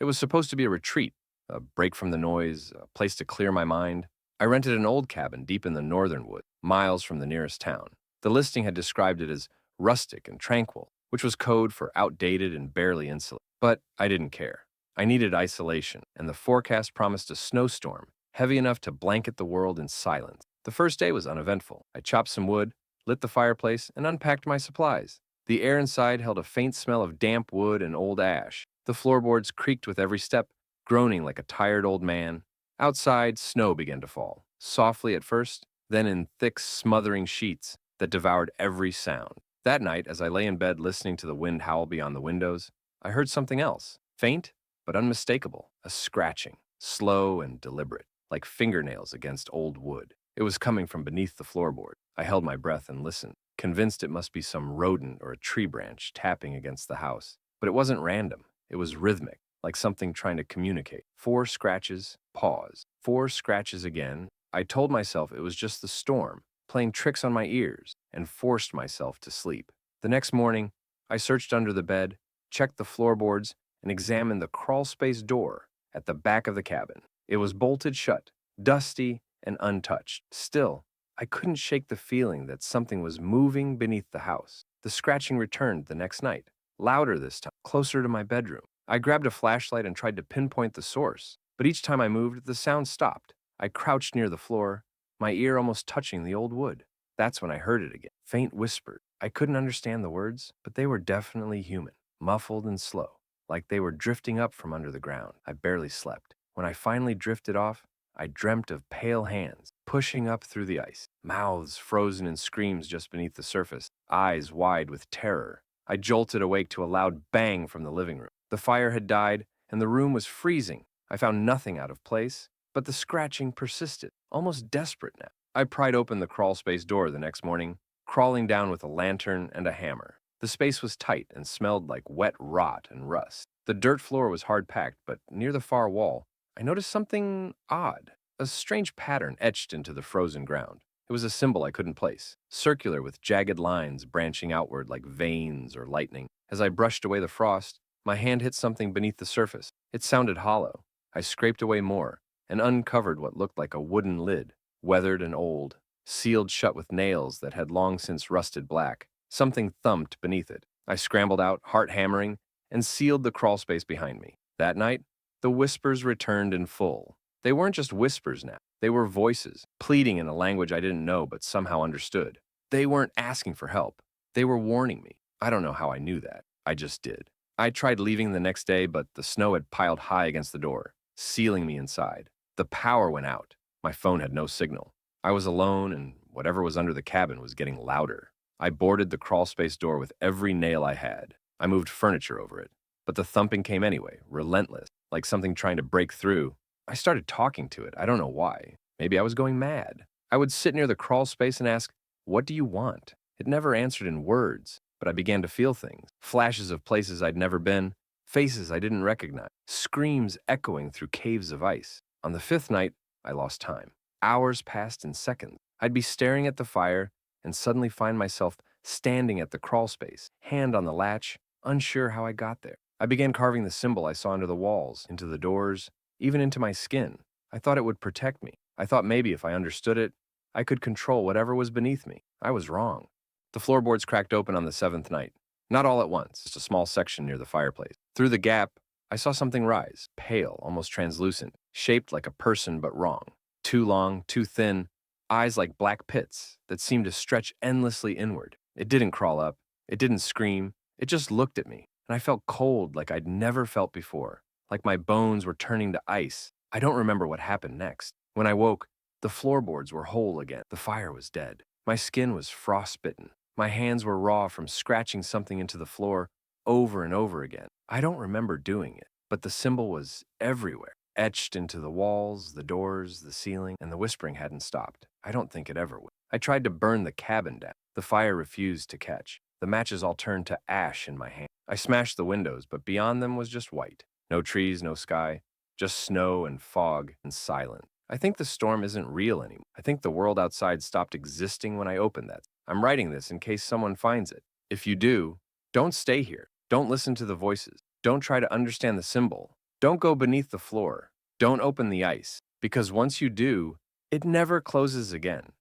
It was supposed to be a retreat, a break from the noise, a place to clear my mind. I rented an old cabin deep in the northern woods, miles from the nearest town. The listing had described it as rustic and tranquil, which was code for outdated and barely insulated. But I didn't care. I needed isolation, and the forecast promised a snowstorm, heavy enough to blanket the world in silence. The first day was uneventful. I chopped some wood, lit the fireplace, and unpacked my supplies. The air inside held a faint smell of damp wood and old ash. The floorboards creaked with every step, groaning like a tired old man. Outside, snow began to fall, softly at first, then in thick, smothering sheets that devoured every sound. That night, as I lay in bed listening to the wind howl beyond the windows, I heard something else, faint but unmistakable, a scratching, slow and deliberate, like fingernails against old wood. It was coming from beneath the floorboard. I held my breath and listened, convinced it must be some rodent or a tree branch tapping against the house. But it wasn't random. It was rhythmic, like something trying to communicate. 4 scratches, pause. 4 scratches again. I told myself it was just the storm, playing tricks on my ears, and forced myself to sleep. The next morning, I searched under the bed, checked the floorboards, and examined the crawlspace door at the back of the cabin. It was bolted shut, dusty and untouched. Still, I couldn't shake the feeling that something was moving beneath the house. The scratching returned the next night, louder this time, closer to my bedroom. I grabbed a flashlight and tried to pinpoint the source, but each time I moved, the sound stopped. I crouched near the floor, my ear almost touching the old wood. That's when I heard it again, faint whispered. I couldn't understand the words, but they were definitely human, muffled and slow, like they were drifting up from under the ground. I barely slept. When I finally drifted off, I dreamt of pale hands pushing up through the ice, mouths frozen in screams just beneath the surface, eyes wide with terror. I jolted awake to a loud bang from the living room. The fire had died, and the room was freezing. I found nothing out of place, but the scratching persisted, almost desperate now. I pried open the crawlspace door the next morning, crawling down with a lantern and a hammer. The space was tight and smelled like wet rot and rust. The dirt floor was hard-packed, but near the far wall, I noticed something odd, a strange pattern etched into the frozen ground. It was a symbol I couldn't place, circular with jagged lines branching outward like veins or lightning. As I brushed away the frost, my hand hit something beneath the surface. It sounded hollow. I scraped away more and uncovered what looked like a wooden lid, weathered and old, sealed shut with nails that had long since rusted black. Something thumped beneath it. I scrambled out, heart hammering, and sealed the crawlspace behind me. That night, the whispers returned in full. They weren't just whispers now. They were voices, pleading in a language I didn't know but somehow understood. They weren't asking for help. They were warning me. I don't know how I knew that. I just did. I tried leaving the next day, but the snow had piled high against the door, sealing me inside. The power went out. My phone had no signal. I was alone, and whatever was under the cabin was getting louder. I boarded the crawlspace door with every nail I had. I moved furniture over it, but the thumping came anyway, relentless, like something trying to break through. I started talking to it. I don't know why. Maybe I was going mad. I would sit near the crawl space and ask, "What do you want?" It never answered in words, but I began to feel things. Flashes of places I'd never been, faces I didn't recognize, screams echoing through caves of ice. On the 5th night, I lost time. Hours passed in seconds. I'd be staring at the fire and suddenly find myself standing at the crawl space, hand on the latch, unsure how I got there. I began carving the symbol I saw under the walls, into the doors, even into my skin. I thought it would protect me. I thought maybe if I understood it, I could control whatever was beneath me. I was wrong. The floorboards cracked open on the 7th night. Not all at once, just a small section near the fireplace. Through the gap, I saw something rise, pale, almost translucent, shaped like a person but wrong. Too long, too thin, eyes like black pits that seemed to stretch endlessly inward. It didn't crawl up. It didn't scream. It just looked at me, and I felt cold like I'd never felt before, like my bones were turning to ice. I don't remember what happened next. When I woke, the floorboards were whole again. The fire was dead. My skin was frostbitten. My hands were raw from scratching something into the floor over and over again. I don't remember doing it, but the symbol was everywhere, etched into the walls, the doors, the ceiling, and the whispering hadn't stopped. I don't think it ever would. I tried to burn the cabin down. The fire refused to catch. The matches all turned to ash in my hand. I smashed the windows, but beyond them was just white. No trees, no sky, just snow and fog and silence. I think the storm isn't real anymore. I think the world outside stopped existing when I opened that. I'm writing this in case someone finds it. If you do, don't stay here. Don't listen to the voices. Don't try to understand the symbol. Don't go beneath the floor. Don't open the ice, because once you do, it never closes again.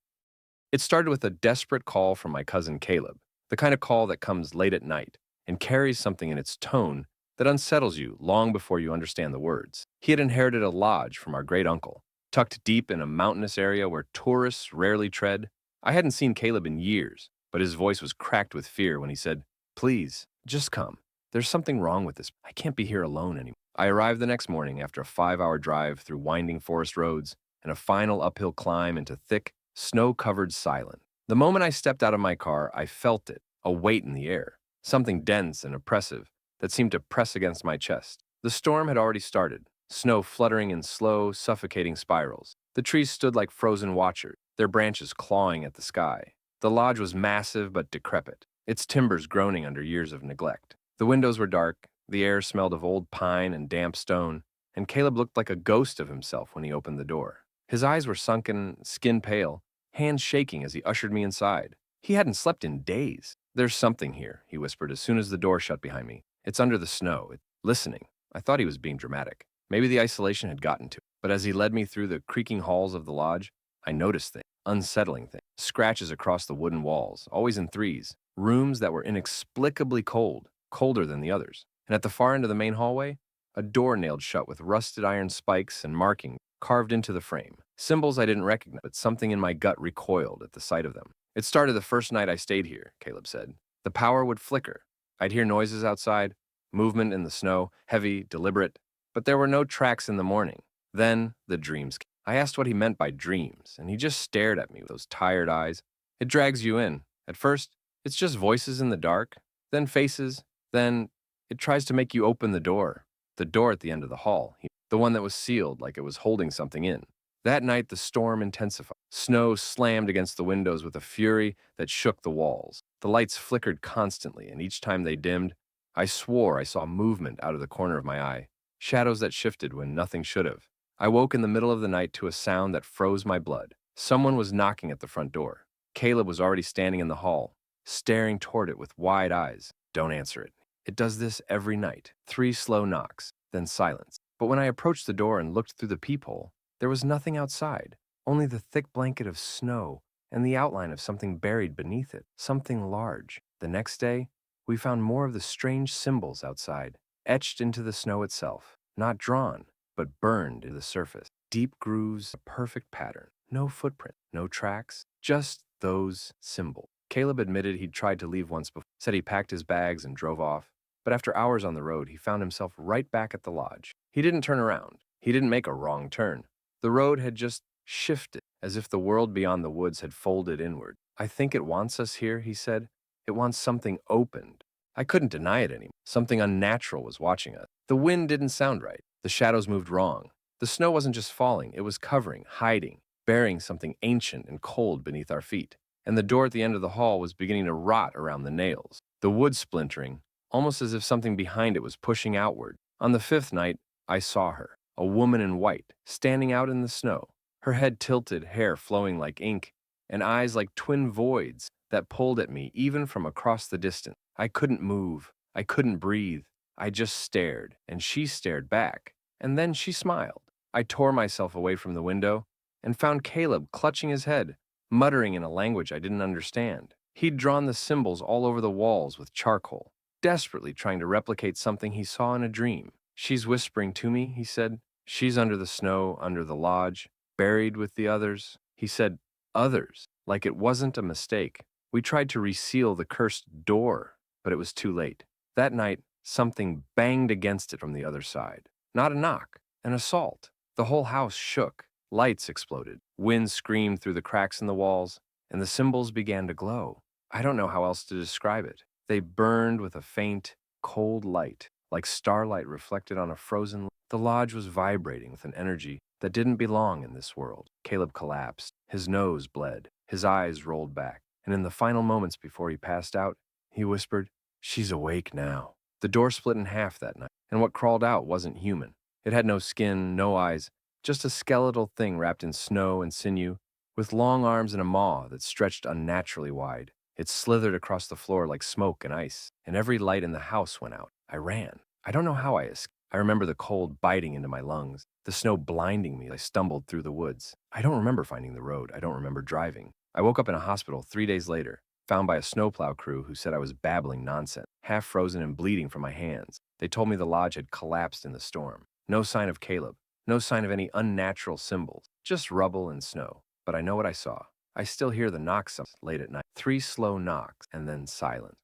It started with a desperate call from my cousin Caleb, the kind of call that comes late at night and carries something in its tone that unsettles you long before you understand the words. He had inherited a lodge from our great uncle, tucked deep in a mountainous area where tourists rarely tread. I hadn't seen Caleb in years, but his voice was cracked with fear when he said, "Please, just come. There's something wrong with this. I can't be here alone anymore." I arrived the next morning after a 5-hour drive through winding forest roads and a final uphill climb into thick, snow-covered silence. The moment I stepped out of my car, I felt it, a weight in the air, something dense and oppressive that seemed to press against my chest. The storm had already started, snow fluttering in slow, suffocating spirals. The trees stood like frozen watchers, their branches clawing at the sky. The lodge was massive but decrepit, its timbers groaning under years of neglect. The windows were dark, the air smelled of old pine and damp stone, and Caleb looked like a ghost of himself when he opened the door. His eyes were sunken, skin pale, hands shaking as he ushered me inside. He hadn't slept in days. "There's something here," he whispered as soon as the door shut behind me. "It's under the snow. It's listening." I thought he was being dramatic. Maybe the isolation had gotten to him. But as he led me through the creaking halls of the lodge, I noticed things, unsettling things. Scratches across the wooden walls, always in threes. Rooms that were inexplicably cold, colder than the others. And at the far end of the main hallway, a door nailed shut with rusted iron spikes and markings carved into the frame. Symbols I didn't recognize, but something in my gut recoiled at the sight of them. "It started the first night I stayed here," Caleb said. "The power would flicker. I'd hear noises outside, movement in the snow, heavy, deliberate, but there were no tracks in the morning. Then the dreams came." I asked what he meant by dreams, and he just stared at me with those tired eyes. "It drags you in. At first, it's just voices in the dark, then faces, then it tries to make you open the door. The door at the end of the hall, the one that was sealed like it was holding something in." That night, the storm intensified. Snow slammed against the windows with a fury that shook the walls. The lights flickered constantly, and each time they dimmed, I swore I saw movement out of the corner of my eye, shadows that shifted when nothing should have. I woke in the middle of the night to a sound that froze my blood. Someone was knocking at the front door. Caleb was already standing in the hall, staring toward it with wide eyes. "Don't answer it. It does this every night." 3 slow knocks, then silence. But when I approached the door and looked through the peephole, there was nothing outside, only the thick blanket of snow and the outline of something buried beneath it, something large. The next day, we found more of the strange symbols outside, etched into the snow itself, not drawn, but burned into the surface. Deep grooves, a perfect pattern. No footprint, no tracks, just those symbols. Caleb admitted he'd tried to leave once before, said he packed his bags and drove off, but after hours on the road, he found himself right back at the lodge. He didn't turn around. He didn't make a wrong turn. The road had just shifted, as if the world beyond the woods had folded inward. "I think it wants us here," he said. "It wants something opened." I couldn't deny it anymore. Something unnatural was watching us. The wind didn't sound right. The shadows moved wrong. The snow wasn't just falling, it was covering, hiding, burying something ancient and cold beneath our feet. And the door at the end of the hall was beginning to rot around the nails. The wood splintering, almost as if something behind it was pushing outward. On the 5th night, I saw her, a woman in white, standing out in the snow, her head tilted, hair flowing like ink, and eyes like twin voids that pulled at me even from across the distance. I couldn't move. I couldn't breathe. I just stared, and she stared back, and then she smiled. I tore myself away from the window and found Caleb clutching his head, muttering in a language I didn't understand. He'd drawn the symbols all over the walls with charcoal, desperately trying to replicate something he saw in a dream. "She's whispering to me," he said. "She's under the snow, under the lodge, buried with the others." He said, "others," like it wasn't a mistake. We tried to reseal the cursed door, but it was too late. That night, something banged against it from the other side. Not a knock, an assault. The whole house shook. Lights exploded. Wind screamed through the cracks in the walls, and the symbols began to glow. I don't know how else to describe it. They burned with a faint, cold light, like starlight reflected on a frozen lake. The lodge was vibrating with an energy that didn't belong in this world. Caleb collapsed. His nose bled. His eyes rolled back. And in the final moments before he passed out, he whispered, "She's awake now." The door split in half that night, and what crawled out wasn't human. It had no skin, no eyes, just a skeletal thing wrapped in snow and sinew, with long arms and a maw that stretched unnaturally wide. It slithered across the floor like smoke and ice, and every light in the house went out. I ran. I don't know how I escaped. I remember the cold biting into my lungs, the snow blinding me as I stumbled through the woods. I don't remember finding the road. I don't remember driving. I woke up in a hospital 3 days later, found by a snowplow crew who said I was babbling nonsense, half frozen and bleeding from my hands. They told me the lodge had collapsed in the storm. No sign of Caleb, no sign of any unnatural symbols, just rubble and snow. But I know what I saw. I still hear the knocks late at night. 3 slow knocks and then silence.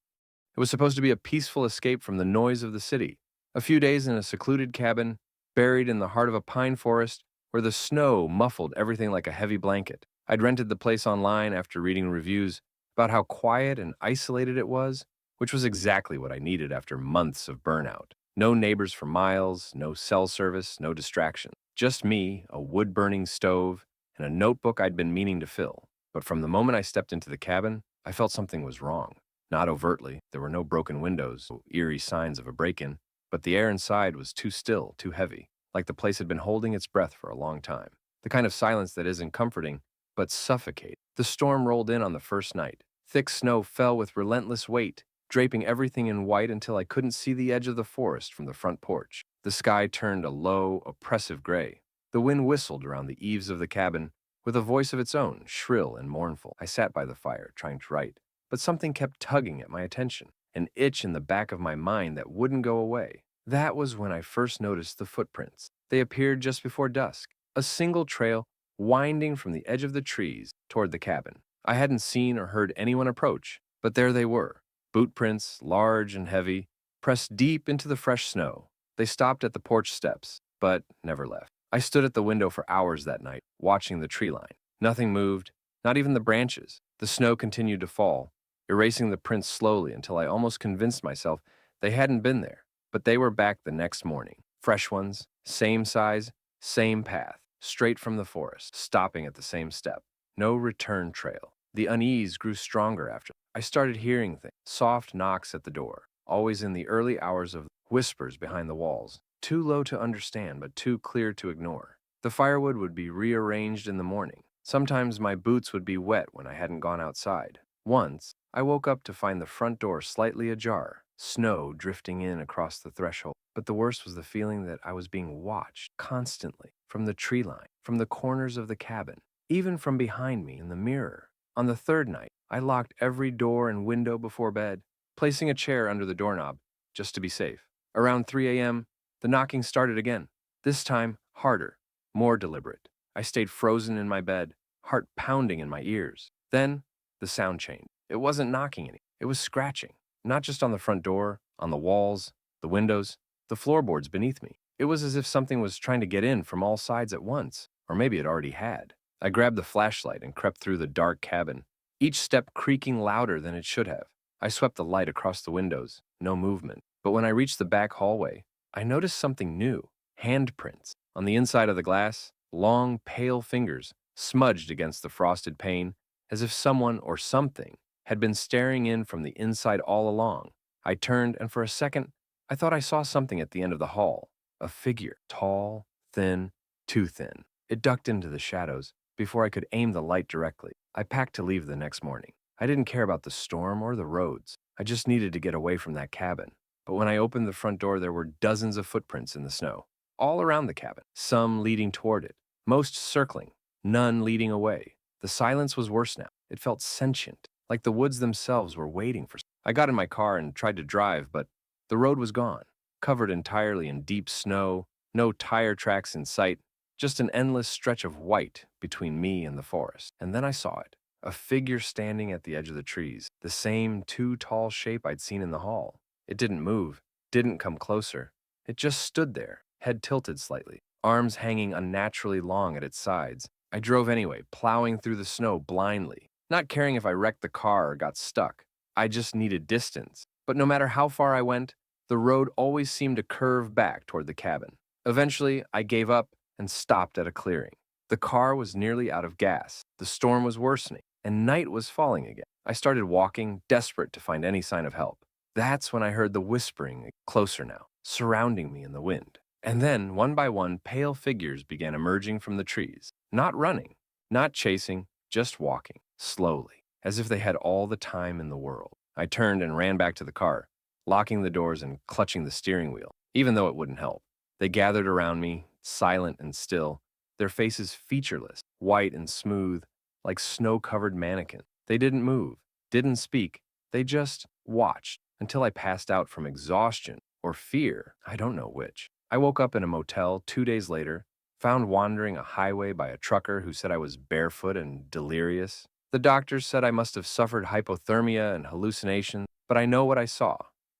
It was supposed to be a peaceful escape from the noise of the city. A few days in a secluded cabin, buried in the heart of a pine forest, where the snow muffled everything like a heavy blanket. I'd rented the place online after reading reviews about how quiet and isolated it was, which was exactly what I needed after months of burnout. No neighbors for miles, no cell service, no distraction. Just me, a wood-burning stove, and a notebook I'd been meaning to fill. But from the moment I stepped into the cabin, I felt something was wrong. Not overtly, there were no broken windows, no eerie signs of a break-in, but the air inside was too still, too heavy, like the place had been holding its breath for a long time. The kind of silence that isn't comforting, but suffocating. The storm rolled in on the first night. Thick snow fell with relentless weight, draping everything in white until I couldn't see the edge of the forest from the front porch. The sky turned a low, oppressive gray. The wind whistled around the eaves of the cabin with a voice of its own, shrill and mournful. I sat by the fire, trying to write, but something kept tugging at my attention, an itch in the back of my mind that wouldn't go away. That was when I first noticed the footprints. They appeared just before dusk, a single trail winding from the edge of the trees toward the cabin. I hadn't seen or heard anyone approach, but there they were, boot prints, large and heavy, pressed deep into the fresh snow. They stopped at the porch steps, but never left. I stood at the window for hours that night, watching the tree line. Nothing moved, not even the branches. The snow continued to fall, erasing the prints slowly until I almost convinced myself they hadn't been there. But they were back the next morning. Fresh ones, same size, same path, straight from the forest, stopping at the same step. No return trail. The unease grew stronger after. I started hearing things, soft knocks at the door, always in the early hours of whispers behind the walls, too low to understand but too clear to ignore. The firewood would be rearranged in the morning. Sometimes my boots would be wet when I hadn't gone outside. Once, I woke up to find the front door slightly ajar, snow drifting in across the threshold. But the worst was the feeling that I was being watched constantly from the tree line, from the corners of the cabin, even from behind me in the mirror. On the third night, I locked every door and window before bed, placing a chair under the doorknob just to be safe. Around 3 a.m., the knocking started again, this time harder, more deliberate. I stayed frozen in my bed, heart pounding in my ears. Then, the sound changed. It wasn't knocking any, it was scratching. Not just on the front door, on the walls, the windows, the floorboards beneath me. It was as if something was trying to get in from all sides at once, or maybe it already had. I grabbed the flashlight and crept through the dark cabin, each step creaking louder than it should have. I swept the light across the windows, no movement. But when I reached the back hallway, I noticed something new. Handprints. On the inside of the glass, long, pale fingers smudged against the frosted pane, as if someone or something had been staring in from the inside all along. I turned, and for a second, I thought I saw something at the end of the hall. A figure, tall, thin, too thin. It ducked into the shadows before I could aim the light directly. I packed to leave the next morning. I didn't care about the storm or the roads. I just needed to get away from that cabin. But when I opened the front door, there were dozens of footprints in the snow, all around the cabin, some leading toward it, most circling, none leading away. The silence was worse now. It felt sentient, like the woods themselves were waiting for. I got in my car and tried to drive, but the road was gone, covered entirely in deep snow, no tire tracks in sight, just an endless stretch of white between me and the forest. And then I saw it, a figure standing at the edge of the trees, the same too tall shape I'd seen in the hall. It didn't move, didn't come closer. It just stood there, head tilted slightly, arms hanging unnaturally long at its sides. I drove anyway, plowing through the snow blindly, not caring if I wrecked the car or got stuck. I just needed distance. But no matter how far I went, the road always seemed to curve back toward the cabin. Eventually, I gave up and stopped at a clearing. The car was nearly out of gas. The storm was worsening, and night was falling again. I started walking, desperate to find any sign of help. That's when I heard the whispering, closer now, surrounding me in the wind. And then, one by one, pale figures began emerging from the trees. Not running, not chasing, just walking, slowly, as if they had all the time in the world. I turned and ran back to the car, locking the doors and clutching the steering wheel, even though it wouldn't help. They gathered around me, silent and still, their faces featureless, white and smooth, like snow-covered mannequins. They didn't move, didn't speak, they just watched until I passed out from exhaustion or fear, I don't know which. I woke up in a motel 2 days later, found wandering a highway by a trucker who said I was barefoot and delirious. The doctors said I must have suffered hypothermia and hallucinations, but I know what I saw.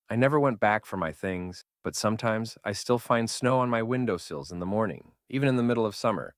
I never went back for my things, but sometimes I still find snow on my windowsills in the morning, even in the middle of summer.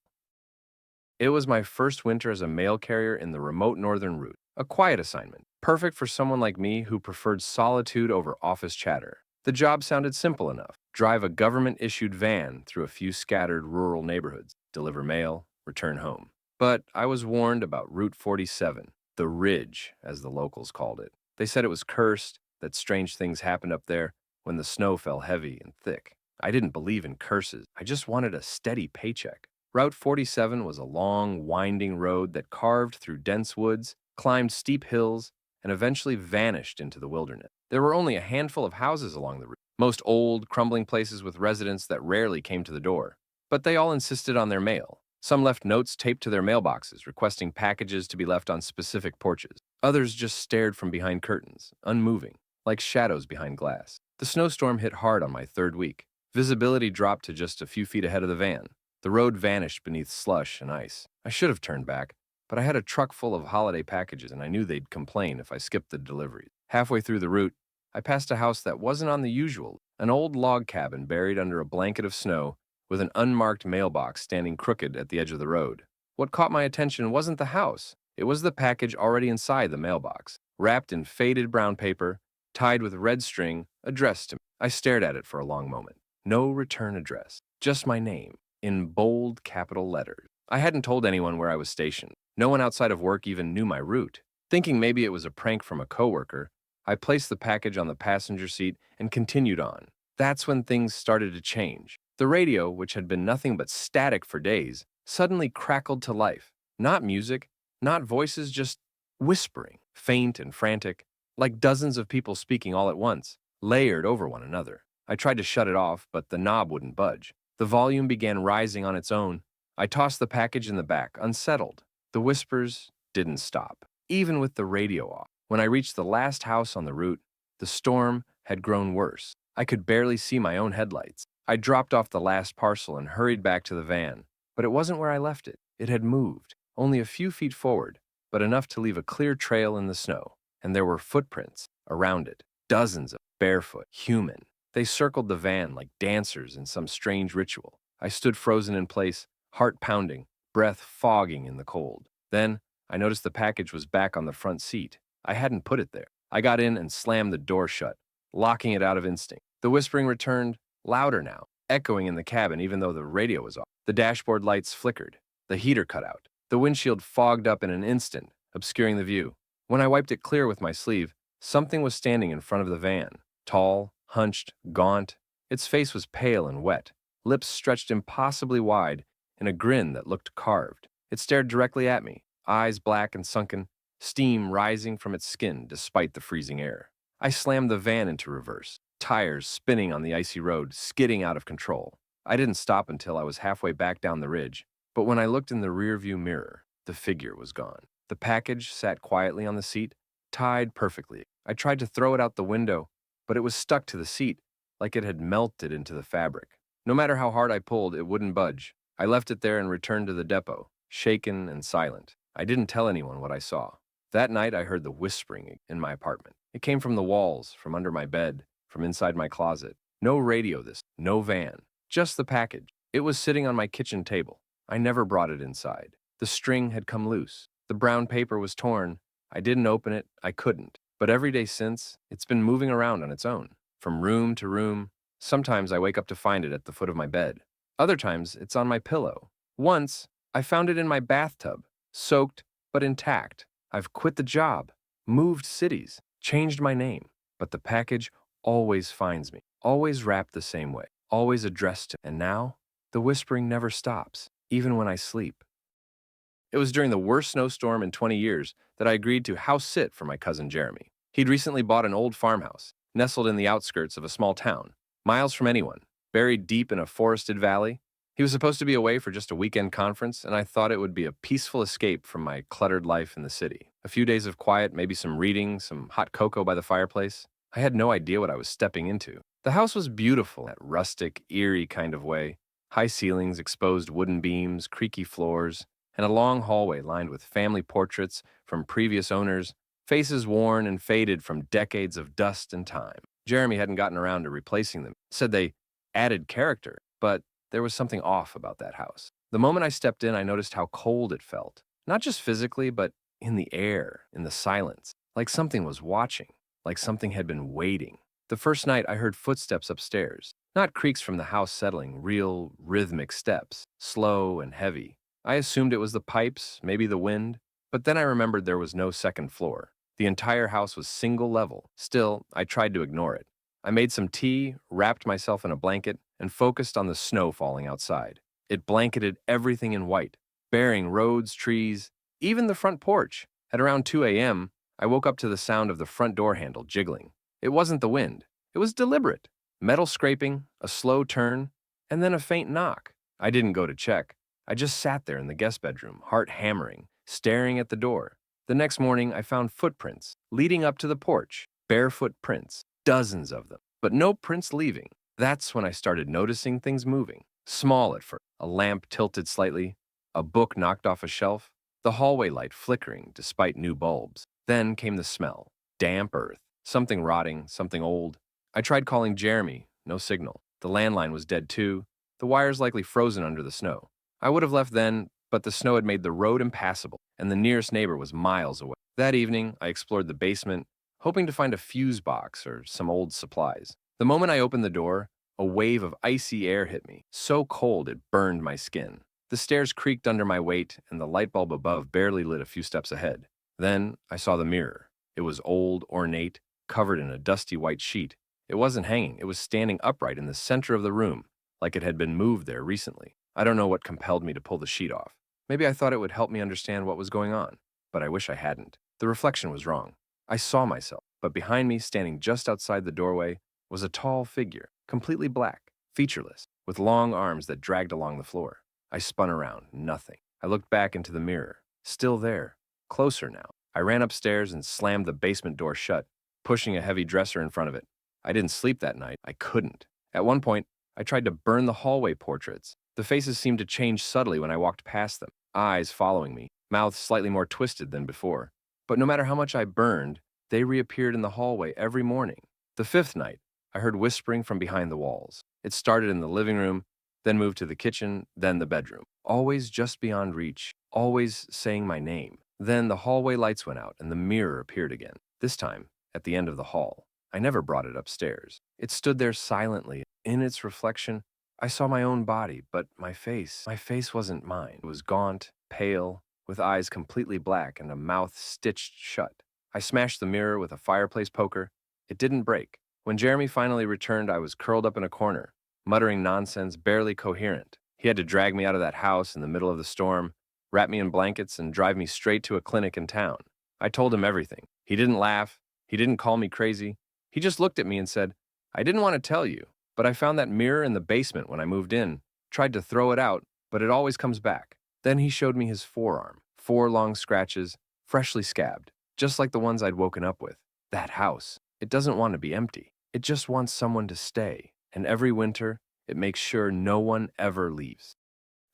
It was my first winter as a mail carrier in the remote northern route, a quiet assignment, perfect for someone like me who preferred solitude over office chatter. The job sounded simple enough: drive a government-issued van through a few scattered rural neighborhoods, deliver mail, return home. But I was warned about Route 47, the Ridge, as the locals called it. They said it was cursed, that strange things happened up there when the snow fell heavy and thick. I didn't believe in curses. I just wanted a steady paycheck. Route 47 was a long, winding road that carved through dense woods, climbed steep hills, and eventually vanished into the wilderness. There were only a handful of houses along the route, most old, crumbling places with residents that rarely came to the door. But they all insisted on their mail. Some left notes taped to their mailboxes, requesting packages to be left on specific porches. Others just stared from behind curtains, unmoving, like shadows behind glass. The snowstorm hit hard on my third week. Visibility dropped to just a few feet ahead of the van. The road vanished beneath slush and ice. I should have turned back, but I had a truck full of holiday packages and I knew they'd complain if I skipped the deliveries. Halfway through the route, I passed a house that wasn't on the usual, an old log cabin buried under a blanket of snow with an unmarked mailbox standing crooked at the edge of the road. What caught my attention wasn't the house. It was the package already inside the mailbox, wrapped in faded brown paper, tied with red string, addressed to me. I stared at it for a long moment. No return address, just my name, in bold capital letters. I hadn't told anyone where I was stationed. No one outside of work even knew my route. Thinking maybe it was a prank from a coworker, I placed the package on the passenger seat and continued on. That's when things started to change. The radio, which had been nothing but static for days, suddenly crackled to life. Not music, not voices, just whispering, faint and frantic, like dozens of people speaking all at once, layered over one another. I tried to shut it off, but the knob wouldn't budge. The volume began rising on its own. I tossed the package in the back, unsettled. The whispers didn't stop, even with the radio off. When I reached the last house on the route, the storm had grown worse. I could barely see my own headlights. I dropped off the last parcel and hurried back to the van. But it wasn't where I left it. It had moved, only a few feet forward, but enough to leave a clear trail in the snow. And there were footprints around it, dozens of barefoot, human. They circled the van like dancers in some strange ritual. I stood frozen in place, heart pounding, breath fogging in the cold. Then, I noticed the package was back on the front seat. I hadn't put it there. I got in and slammed the door shut, locking it out of instinct. The whispering returned, louder now, echoing in the cabin even though the radio was off. The dashboard lights flickered. The heater cut out. The windshield fogged up in an instant, obscuring the view. When I wiped it clear with my sleeve, something was standing in front of the van. Tall, hunched, gaunt. Its face was pale and wet, lips stretched impossibly wide in a grin that looked carved. It stared directly at me, eyes black and sunken, steam rising from its skin despite the freezing air. I slammed the van into reverse, tires spinning on the icy road, skidding out of control. I didn't stop until I was halfway back down the ridge, but when I looked in the rearview mirror, the figure was gone. The package sat quietly on the seat, tied perfectly. I tried to throw it out the window, but it was stuck to the seat, like it had melted into the fabric. No matter how hard I pulled, it wouldn't budge. I left it there and returned to the depot, shaken and silent. I didn't tell anyone what I saw. That night, I heard the whispering in my apartment. It came from the walls, from under my bed, from inside my closet. No radio no van, just the package. It was sitting on my kitchen table. I never brought it inside. The string had come loose. The brown paper was torn. I didn't open it. I couldn't. But every day since, it's been moving around on its own, from room to room. Sometimes I wake up to find it at the foot of my bed. Other times, it's on my pillow. Once, I found it in my bathtub, soaked but intact. I've quit the job, moved cities, changed my name, but the package always finds me, always wrapped the same way, always addressed to me. And now, the whispering never stops, even when I sleep. It was during the worst snowstorm in 20 years that I agreed to house sit for my cousin Jeremy. He'd recently bought an old farmhouse, nestled in the outskirts of a small town, miles from anyone. buried deep in a forested valley. He was supposed to be away for just a weekend conference, and I thought it would be a peaceful escape from my cluttered life in the city. A few days of quiet, maybe some reading, some hot cocoa by the fireplace. I had no idea what I was stepping into. The house was beautiful, that rustic, eerie kind of way. High ceilings, exposed wooden beams, creaky floors, and a long hallway lined with family portraits from previous owners, faces worn and faded from decades of dust and time. Jeremy hadn't gotten around to replacing them. Said they added character, but there was something off about that house. The moment I stepped in, I noticed how cold it felt. Not just physically, but in the air, in the silence. Like something was watching, like something had been waiting. The first night, I heard footsteps upstairs. Not creaks from the house settling, real, rhythmic steps, slow and heavy. I assumed it was the pipes, maybe the wind, but then I remembered there was no second floor. The entire house was single level. Still, I tried to ignore it. I made some tea, wrapped myself in a blanket, and focused on the snow falling outside. It blanketed everything in white, burying roads, trees, even the front porch. At around 2 a.m., I woke up to the sound of the front door handle jiggling. It wasn't the wind. It was deliberate. Metal scraping, a slow turn, and then a faint knock. I didn't go to check. I just sat there in the guest bedroom, heart hammering, staring at the door. The next morning, I found footprints leading up to the porch, barefoot prints, dozens of them, but no prints leaving. That's when I started noticing things moving. Small at first, a lamp tilted slightly, a book knocked off a shelf, the hallway light flickering despite new bulbs. Then came the smell. Damp earth, something rotting, something old. I tried calling Jeremy, no signal. The landline was dead too, the wires likely frozen under the snow. I would have left then, but the snow had made the road impassable, and the nearest neighbor was miles away. That evening, I explored the basement, hoping to find a fuse box or some old supplies. The moment I opened the door, a wave of icy air hit me, so cold it burned my skin. The stairs creaked under my weight, and the light bulb above barely lit a few steps ahead. Then I saw the mirror. It was old, ornate, covered in a dusty white sheet. It wasn't hanging, it was standing upright in the center of the room, like it had been moved there recently. I don't know what compelled me to pull the sheet off. Maybe I thought it would help me understand what was going on, but I wish I hadn't. The reflection was wrong. I saw myself, but behind me, standing just outside the doorway, was a tall figure, completely black, featureless, with long arms that dragged along the floor. I spun around, nothing. I looked back into the mirror, still there, closer now. I ran upstairs and slammed the basement door shut, pushing a heavy dresser in front of it. I didn't sleep that night. I couldn't. At one point, I tried to burn the hallway portraits. The faces seemed to change subtly when I walked past them, eyes following me, mouths slightly more twisted than before. But no matter how much I burned, they reappeared in the hallway every morning. The fifth night, I heard whispering from behind the walls. It started in the living room, then moved to the kitchen, then the bedroom. Always just beyond reach, always saying my name. Then the hallway lights went out and the mirror appeared again, this time at the end of the hall. I never brought it upstairs. It stood there silently. In its reflection, I saw my own body, but my face wasn't mine. It was gaunt, pale, with eyes completely black and a mouth stitched shut. I smashed the mirror with a fireplace poker. It didn't break. When Jeremy finally returned, I was curled up in a corner, muttering nonsense, barely coherent. He had to drag me out of that house in the middle of the storm, wrap me in blankets, and drive me straight to a clinic in town. I told him everything. He didn't laugh. He didn't call me crazy. He just looked at me and said, "I didn't want to tell you, but I found that mirror in the basement when I moved in. Tried to throw it out, but it always comes back." Then he showed me his forearm, 4 long scratches, freshly scabbed, just like the ones I'd woken up with. That house, it doesn't want to be empty. It just wants someone to stay. And every winter, it makes sure no one ever leaves.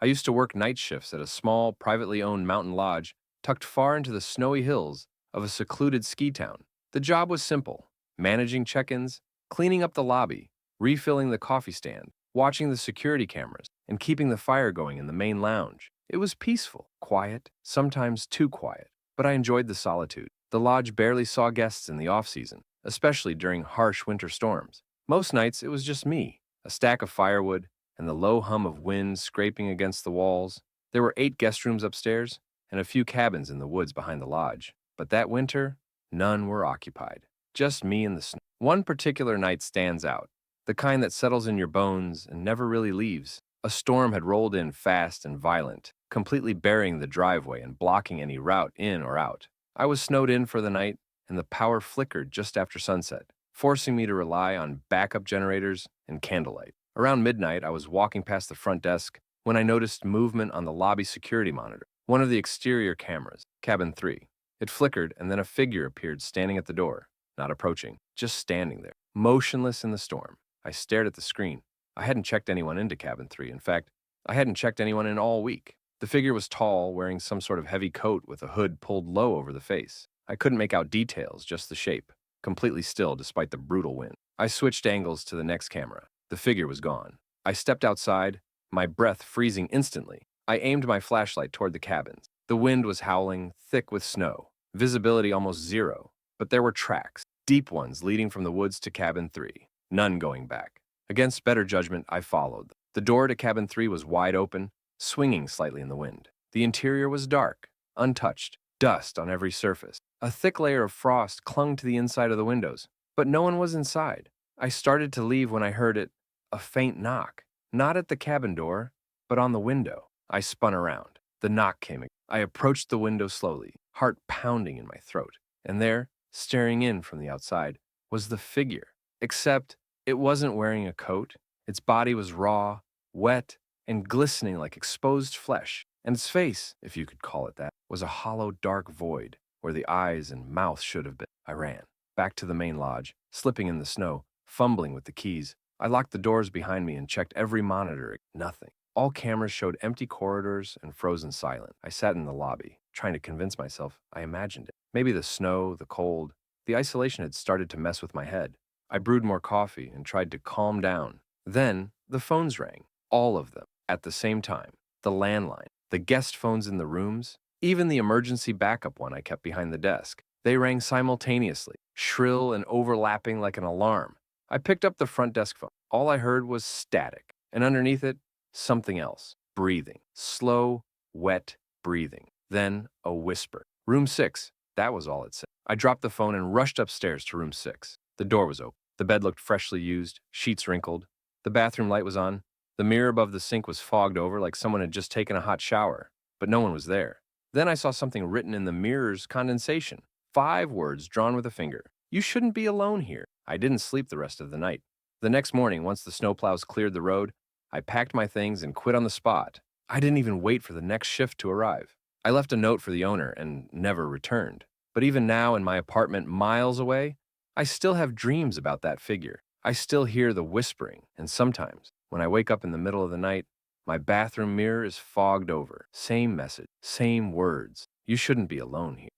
I used to work night shifts at a small, privately owned mountain lodge tucked far into the snowy hills of a secluded ski town. The job was simple: managing check-ins, cleaning up the lobby, refilling the coffee stand, watching the security cameras, and keeping the fire going in the main lounge. It was peaceful, quiet, sometimes too quiet, but I enjoyed the solitude. The lodge barely saw guests in the off-season, especially during harsh winter storms. Most nights, it was just me, a stack of firewood, and the low hum of wind scraping against the walls. There were 8 guest rooms upstairs, and a few cabins in the woods behind the lodge. But that winter, none were occupied. Just me and the snow. One particular night stands out, the kind that settles in your bones and never really leaves. A storm had rolled in fast and violent, completely burying the driveway and blocking any route in or out. I was snowed in for the night, and the power flickered just after sunset, forcing me to rely on backup generators and candlelight. Around midnight, I was walking past the front desk when I noticed movement on the lobby security monitor, one of the exterior cameras, cabin 3. It flickered, and then a figure appeared standing at the door, not approaching, just standing there, motionless in the storm. I stared at the screen. I hadn't checked anyone into cabin 3. In fact, I hadn't checked anyone in all week. The figure was tall, wearing some sort of heavy coat with a hood pulled low over the face. I couldn't make out details, just the shape, completely still despite the brutal wind. I switched angles to the next camera. The figure was gone. I stepped outside, my breath freezing instantly. I aimed my flashlight toward the cabins. The wind was howling, thick with snow. Visibility almost zero, but there were tracks, deep ones leading from the woods to cabin 3. None going back. Against better judgment, I followed. The door to cabin 3 was wide open, swinging slightly in the wind. The interior was dark, untouched, dust on every surface. A thick layer of frost clung to the inside of the windows, but no one was inside. I started to leave when I heard a faint knock, not at the cabin door, but on the window. I spun around. The knock came again. I approached the window slowly, heart pounding in my throat, and there, staring in from the outside, was the figure. Except it wasn't wearing a coat. Its body was raw, wet, and glistening like exposed flesh, and its face, if you could call it that, was a hollow, dark void where the eyes and mouth should have been. I ran back to the main lodge, slipping in the snow, fumbling with the keys. I locked the doors behind me and checked every monitor. Nothing. All cameras showed empty corridors and frozen silence. I sat in the lobby, trying to convince myself I imagined it. Maybe the snow, the cold, the isolation had started to mess with my head. I brewed more coffee and tried to calm down. Then the phones rang, all of them, at the same time. The landline, the guest phones in the rooms, even the emergency backup one I kept behind the desk. They rang simultaneously, shrill and overlapping like an alarm. I picked up the front desk phone. All I heard was static, and underneath it, something else. Breathing. Slow, wet breathing. Then a whisper. Room 6. That was all it said. I dropped the phone and rushed upstairs to room 6. The door was open. The bed looked freshly used, sheets wrinkled. The bathroom light was on. The mirror above the sink was fogged over like someone had just taken a hot shower, but no one was there. Then I saw something written in the mirror's condensation. 5 words drawn with a finger. You shouldn't be alone here. I didn't sleep the rest of the night. The next morning, once the snowplows cleared the road, I packed my things and quit on the spot. I didn't even wait for the next shift to arrive. I left a note for the owner and never returned. But even now, in my apartment miles away, I still have dreams about that figure. I still hear the whispering, and sometimes, when I wake up in the middle of the night, my bathroom mirror is fogged over. Same message, same words. You shouldn't be alone here.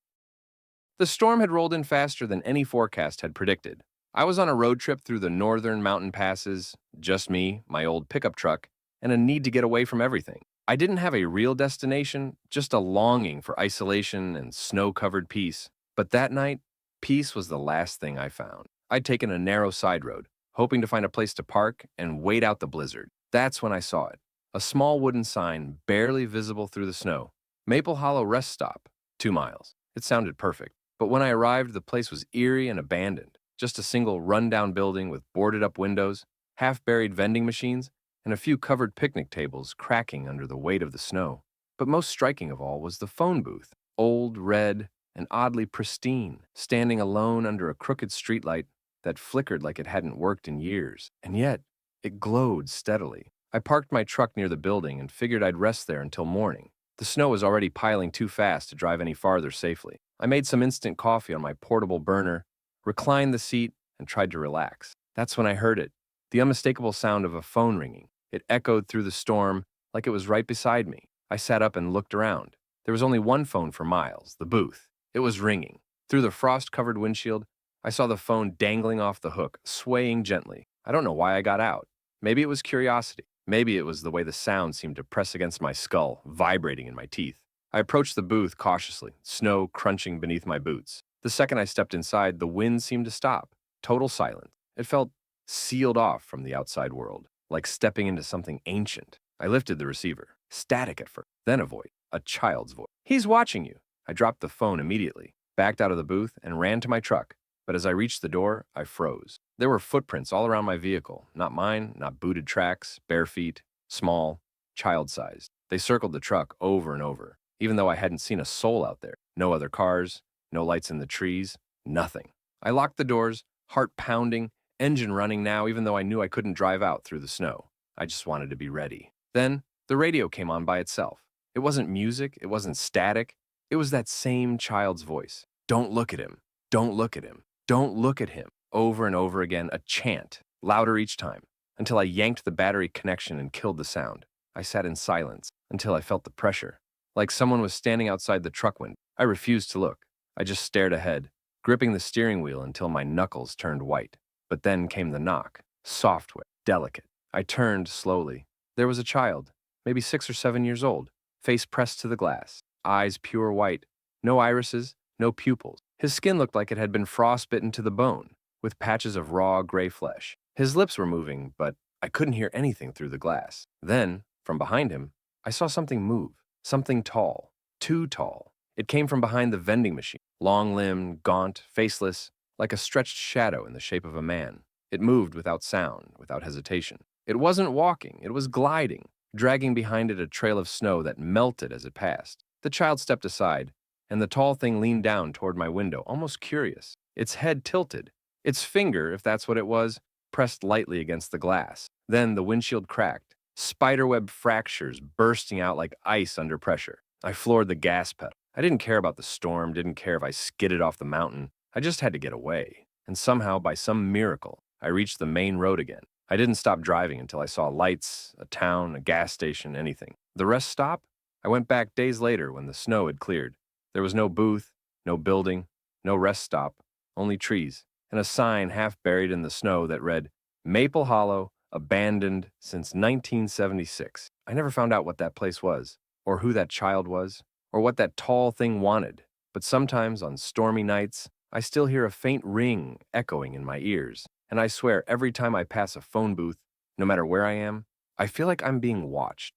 The storm had rolled in faster than any forecast had predicted. I was on a road trip through the northern mountain passes, just me, my old pickup truck, and a need to get away from everything. I didn't have a real destination, just a longing for isolation and snow-covered peace. But that night, peace was the last thing I found. I'd taken a narrow side road, hoping to find a place to park and wait out the blizzard. That's when I saw it. A small wooden sign, barely visible through the snow. Maple Hollow Rest Stop, 2 miles. It sounded perfect. But when I arrived, the place was eerie and abandoned. Just a single rundown building with boarded-up windows, half-buried vending machines, and a few covered picnic tables cracking under the weight of the snow. But most striking of all was the phone booth, old, red, and oddly pristine, standing alone under a crooked streetlight that flickered like it hadn't worked in years. And yet, it glowed steadily. I parked my truck near the building and figured I'd rest there until morning. The snow was already piling too fast to drive any farther safely. I made some instant coffee on my portable burner, reclined the seat, and tried to relax. That's when I heard it, the unmistakable sound of a phone ringing. It echoed through the storm like it was right beside me. I sat up and looked around. There was only one phone for miles, the booth. It was ringing. Through the frost-covered windshield, I saw the phone dangling off the hook, swaying gently. I don't know why I got out. Maybe it was curiosity. Maybe it was the way the sound seemed to press against my skull, vibrating in my teeth. I approached the booth cautiously, snow crunching beneath my boots. The second I stepped inside, the wind seemed to stop. Total silence. It felt sealed off from the outside world, like stepping into something ancient. I lifted the receiver. Static at first, then a voice, a child's voice. "He's watching you." I dropped the phone immediately, backed out of the booth, and ran to my truck. But as I reached the door, I froze. There were footprints all around my vehicle. Not mine, not booted tracks, bare feet, small, child-sized. They circled the truck over and over, even though I hadn't seen a soul out there. No other cars, no lights in the trees, nothing. I locked the doors, heart pounding, engine running now, even though I knew I couldn't drive out through the snow. I just wanted to be ready. Then, the radio came on by itself. It wasn't music, it wasn't static. It was that same child's voice. Don't look at him. Don't look at him. Don't look at him. Over and over again, a chant, louder each time, until I yanked the battery connection and killed the sound. I sat in silence until I felt the pressure, like someone was standing outside the truck window. I refused to look. I just stared ahead, gripping the steering wheel until my knuckles turned white. But then came the knock, software, delicate. I turned slowly. There was a child, maybe 6 or 7 years old, face pressed to the glass, eyes pure white, no irises, no pupils. His skin looked like it had been frostbitten to the bone, with patches of raw gray flesh. His lips were moving, but I couldn't hear anything through the glass. Then, from behind him, I saw something move, something tall, too tall. It came from behind the vending machine, long-limbed, gaunt, faceless, like a stretched shadow in the shape of a man. It moved without sound, without hesitation. It wasn't walking, it was gliding, dragging behind it a trail of snow that melted as it passed. The child stepped aside, and the tall thing leaned down toward my window, almost curious. Its head tilted. Its finger, if that's what it was, pressed lightly against the glass. Then the windshield cracked, spiderweb fractures bursting out like ice under pressure. I floored the gas pedal. I didn't care about the storm, didn't care if I skidded off the mountain. I just had to get away. And somehow, by some miracle, I reached the main road again. I didn't stop driving until I saw lights, a town, a gas station, anything. The rest stop? I went back days later when the snow had cleared. There was no booth, no building, no rest stop, only trees, and a sign half buried in the snow that read, Maple Hollow, abandoned since 1976. I never found out what that place was, or who that child was, or what that tall thing wanted. But sometimes on stormy nights, I still hear a faint ring echoing in my ears, and I swear every time I pass a phone booth, no matter where I am, I feel like I'm being watched.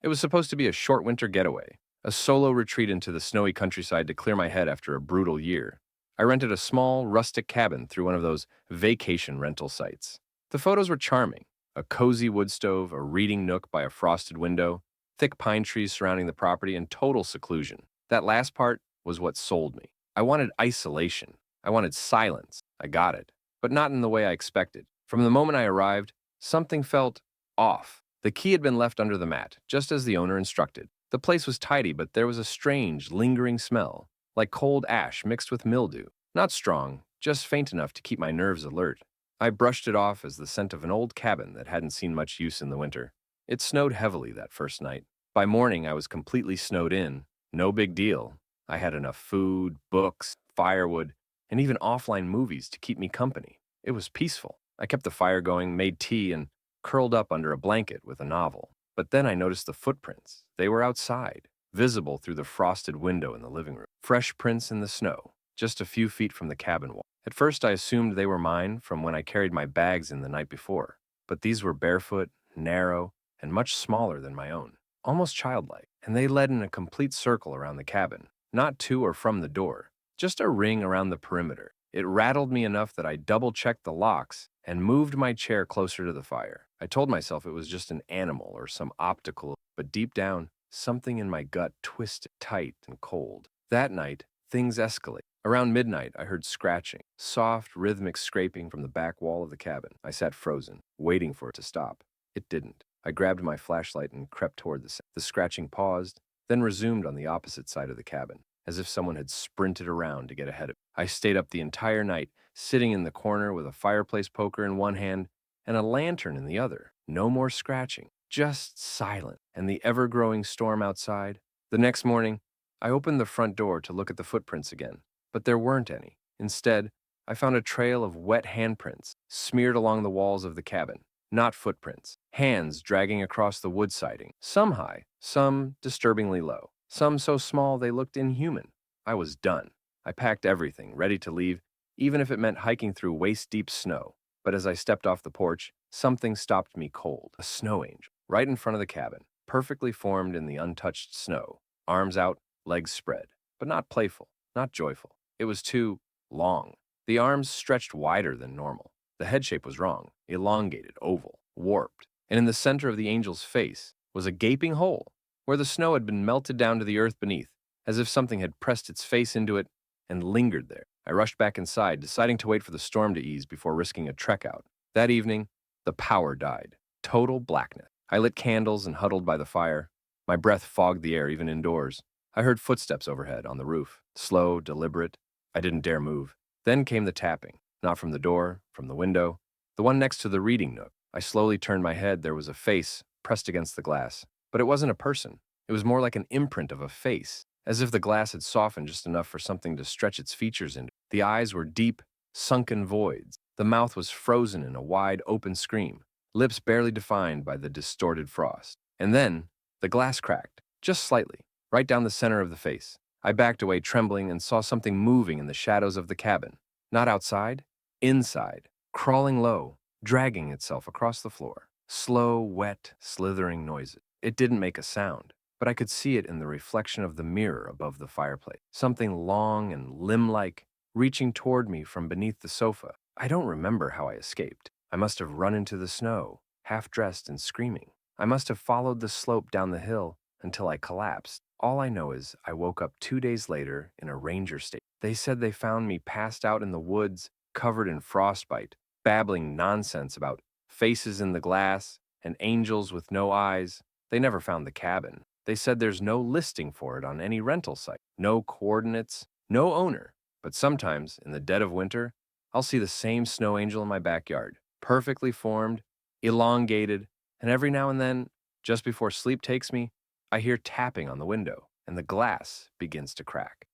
It was supposed to be a short winter getaway, a solo retreat into the snowy countryside to clear my head after a brutal year. I rented a small, rustic cabin through one of those vacation rental sites. The photos were charming, a cozy wood stove, a reading nook by a frosted window, thick pine trees surrounding the property, and total seclusion. That last part was what sold me. I wanted isolation. I wanted silence. I got it, but not in the way I expected. From the moment I arrived, something felt off. The key had been left under the mat, just as the owner instructed. The place was tidy, but there was a strange, lingering smell, like cold ash mixed with mildew. Not strong, just faint enough to keep my nerves alert. I brushed it off as the scent of an old cabin that hadn't seen much use in the winter. It snowed heavily that first night. By morning, I was completely snowed in. No big deal. I had enough food, books, firewood, and even offline movies to keep me company. It was peaceful. I kept the fire going, made tea, and curled up under a blanket with a novel. But then I noticed the footprints. They were outside, visible through the frosted window in the living room. Fresh prints in the snow, just a few feet from the cabin wall. At first, I assumed they were mine from when I carried my bags in the night before. But these were barefoot, narrow, and much smaller than my own, almost childlike. And they led in a complete circle around the cabin, not to or from the door, just a ring around the perimeter. It rattled me enough that I double-checked the locks and moved my chair closer to the fire. I told myself it was just an animal or some optical, but deep down, something in my gut twisted, tight, and cold. That night, things escalated. Around midnight, I heard scratching, soft, rhythmic scraping from the back wall of the cabin. I sat frozen, waiting for it to stop. It didn't. I grabbed my flashlight and crept toward the sound. The scratching paused, then resumed on the opposite side of the cabin, as if someone had sprinted around to get ahead of me. I stayed up the entire night, sitting in the corner with a fireplace poker in one hand and a lantern in the other. No more scratching, just silence and the ever-growing storm outside. The next morning, I opened the front door to look at the footprints again, but there weren't any. Instead, I found a trail of wet handprints smeared along the walls of the cabin. Not footprints. Hands dragging across the wood siding, some high, some disturbingly low, some so small they looked inhuman. I was done. I packed everything, ready to leave, even if it meant hiking through waist-deep snow. But as I stepped off the porch, something stopped me cold. A snow angel, right in front of the cabin, perfectly formed in the untouched snow, arms out, legs spread, but not playful, not joyful. It was too long. The arms stretched wider than normal. The head shape was wrong, elongated, oval, warped, and in the center of the angel's face was a gaping hole, where the snow had been melted down to the earth beneath, as if something had pressed its face into it and lingered there. I I rushed back inside, deciding to wait for the storm to ease before risking a trek out. That evening, the power died. Total blackness. I lit candles and huddled by the fire. My breath fogged the air even indoors. I heard footsteps overhead on the roof, slow, deliberate. I didn't dare move. Then came the tapping, not from the door, from the window, the one next to the reading nook. I slowly turned my head. There was a face pressed against the glass. But it wasn't a person. It was more like an imprint of a face, as if the glass had softened just enough for something to stretch its features into. The eyes were deep, sunken voids. The mouth was frozen in a wide, open scream, lips barely defined by the distorted frost. And then, the glass cracked, just slightly, right down the center of the face. I backed away trembling and saw something moving in the shadows of the cabin. Not outside, inside, crawling low, dragging itself across the floor. Slow, wet, slithering noises. It didn't make a sound, but I could see it in the reflection of the mirror above the fireplace. Something long and limb-like, reaching toward me from beneath the sofa. I don't remember how I escaped. I must have run into the snow, half-dressed and screaming. I must have followed the slope down the hill until I collapsed. All I know is I woke up 2 days later in a ranger state. They said they found me passed out in the woods, covered in frostbite, babbling nonsense about faces in the glass and angels with no eyes. They never found the cabin. They said there's no listing for it on any rental site, no coordinates, no owner. But sometimes, in the dead of winter, I'll see the same snow angel in my backyard, perfectly formed, elongated, and every now and then, just before sleep takes me, I hear tapping on the window, and the glass begins to crack.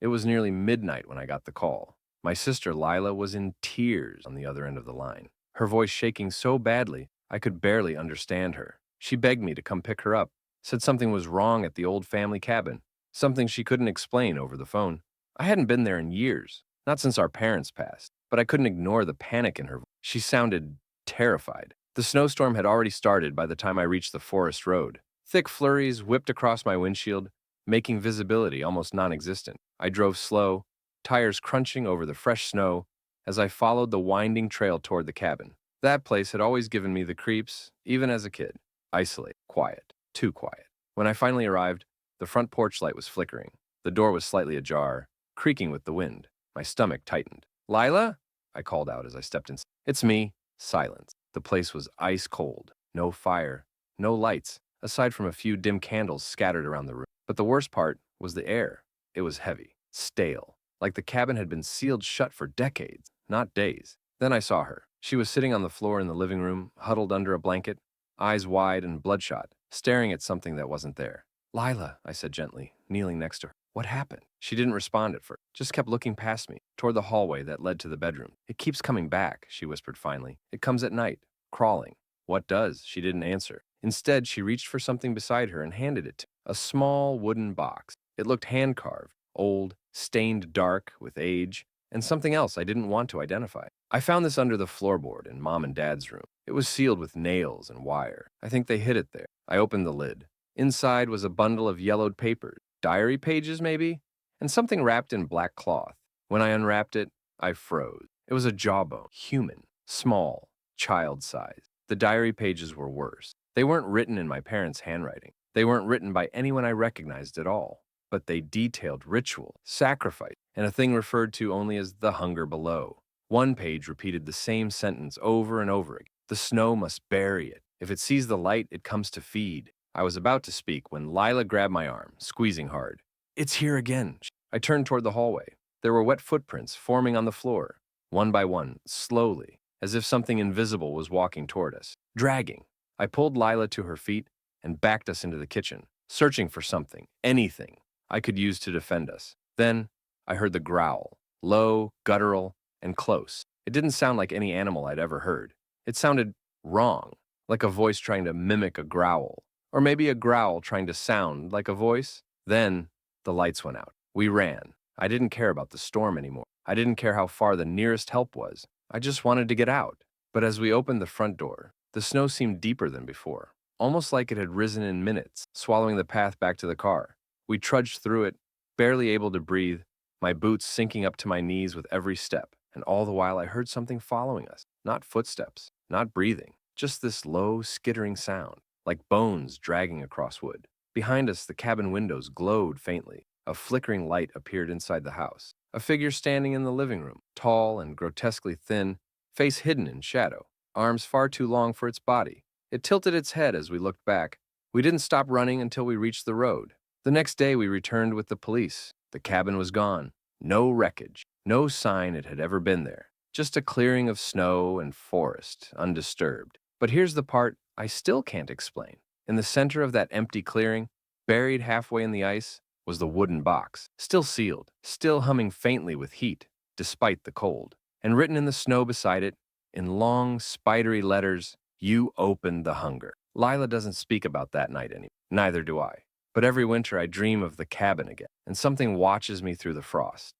It was nearly midnight when I got the call. My sister Lila was in tears on the other end of the line, her voice shaking so badly I could barely understand her. She begged me to come pick her up, said something was wrong at the old family cabin, something she couldn't explain over the phone. I hadn't been there in years, not since our parents passed, but I couldn't ignore the panic in her voice. She sounded terrified. The snowstorm had already started by the time I reached the forest road. Thick flurries whipped across my windshield, making visibility almost non-existent. I drove slow, tires crunching over the fresh snow as I followed the winding trail toward the cabin. That place had always given me the creeps, even as a kid. Isolated, quiet, too quiet. When I finally arrived, the front porch light was flickering. The door was slightly ajar, creaking with the wind. My stomach tightened. "Lila?" I called out as I stepped inside. "It's me." Silence. The place was ice cold. No fire, no lights, aside from a few dim candles scattered around the room. But the worst part was the air. It was heavy, stale, like the cabin had been sealed shut for decades, not days. Then I saw her. She was sitting on the floor in the living room, huddled under a blanket, eyes wide and bloodshot, staring at something that wasn't there. "Lila," I said gently, kneeling next to her. "What happened?" She didn't respond at first, just kept looking past me, toward the hallway that led to the bedroom. "It keeps coming back," she whispered finally. "It comes at night, crawling." "What does?" She didn't answer. Instead, she reached for something beside her and handed it to me. A small wooden box. It looked hand-carved, old, stained dark with age, and something else I didn't want to identify. I found this under the floorboard in Mom and Dad's room. It was sealed with nails and wire. I think they hid it there. I opened the lid. Inside was a bundle of yellowed papers, diary pages maybe, and something wrapped in black cloth. When I unwrapped it, I froze. It was a jawbone, human, small, child-sized. The diary pages were worse. They weren't written in my parents' handwriting. They weren't written by anyone I recognized at all. But they detailed ritual, sacrifice, and a thing referred to only as the hunger below. One page repeated the same sentence over and over again. The snow must bury it. If it sees the light, it comes to feed. I was about to speak when Lila grabbed my arm, squeezing hard. "It's here again." I turned toward the hallway. There were wet footprints forming on the floor, one by one, slowly, as if something invisible was walking toward us, dragging. I pulled Lila to her feet and backed us into the kitchen, searching for something, anything, I could use to defend us. Then I heard the growl, low, guttural, and close. It didn't sound like any animal I'd ever heard. It sounded wrong, like a voice trying to mimic a growl, or maybe a growl trying to sound like a voice. Then the lights went out. We ran. I didn't care about the storm anymore. I didn't care how far the nearest help was. I just wanted to get out. But as we opened the front door, the snow seemed deeper than before, almost like it had risen in minutes, swallowing the path back to the car. We trudged through it, barely able to breathe, my boots sinking up to my knees with every step, and all the while I heard something following us. Not footsteps, not breathing, just this low, skittering sound, like bones dragging across wood. Behind us, the cabin windows glowed faintly. A flickering light appeared inside the house. A figure standing in the living room, tall and grotesquely thin, face hidden in shadow, arms far too long for its body. It tilted its head as we looked back. We didn't stop running until we reached the road. The next day we returned with the police. The cabin was gone. No wreckage, no sign it had ever been there. Just a clearing of snow and forest, undisturbed. But here's the part I still can't explain. In the center of that empty clearing, buried halfway in the ice, was the wooden box, still sealed, still humming faintly with heat, despite the cold. And written in the snow beside it, in long, spidery letters, "You opened the hunger." Lila doesn't speak about that night anymore. Neither do I. But every winter I dream of the cabin again, and something watches me through the frost.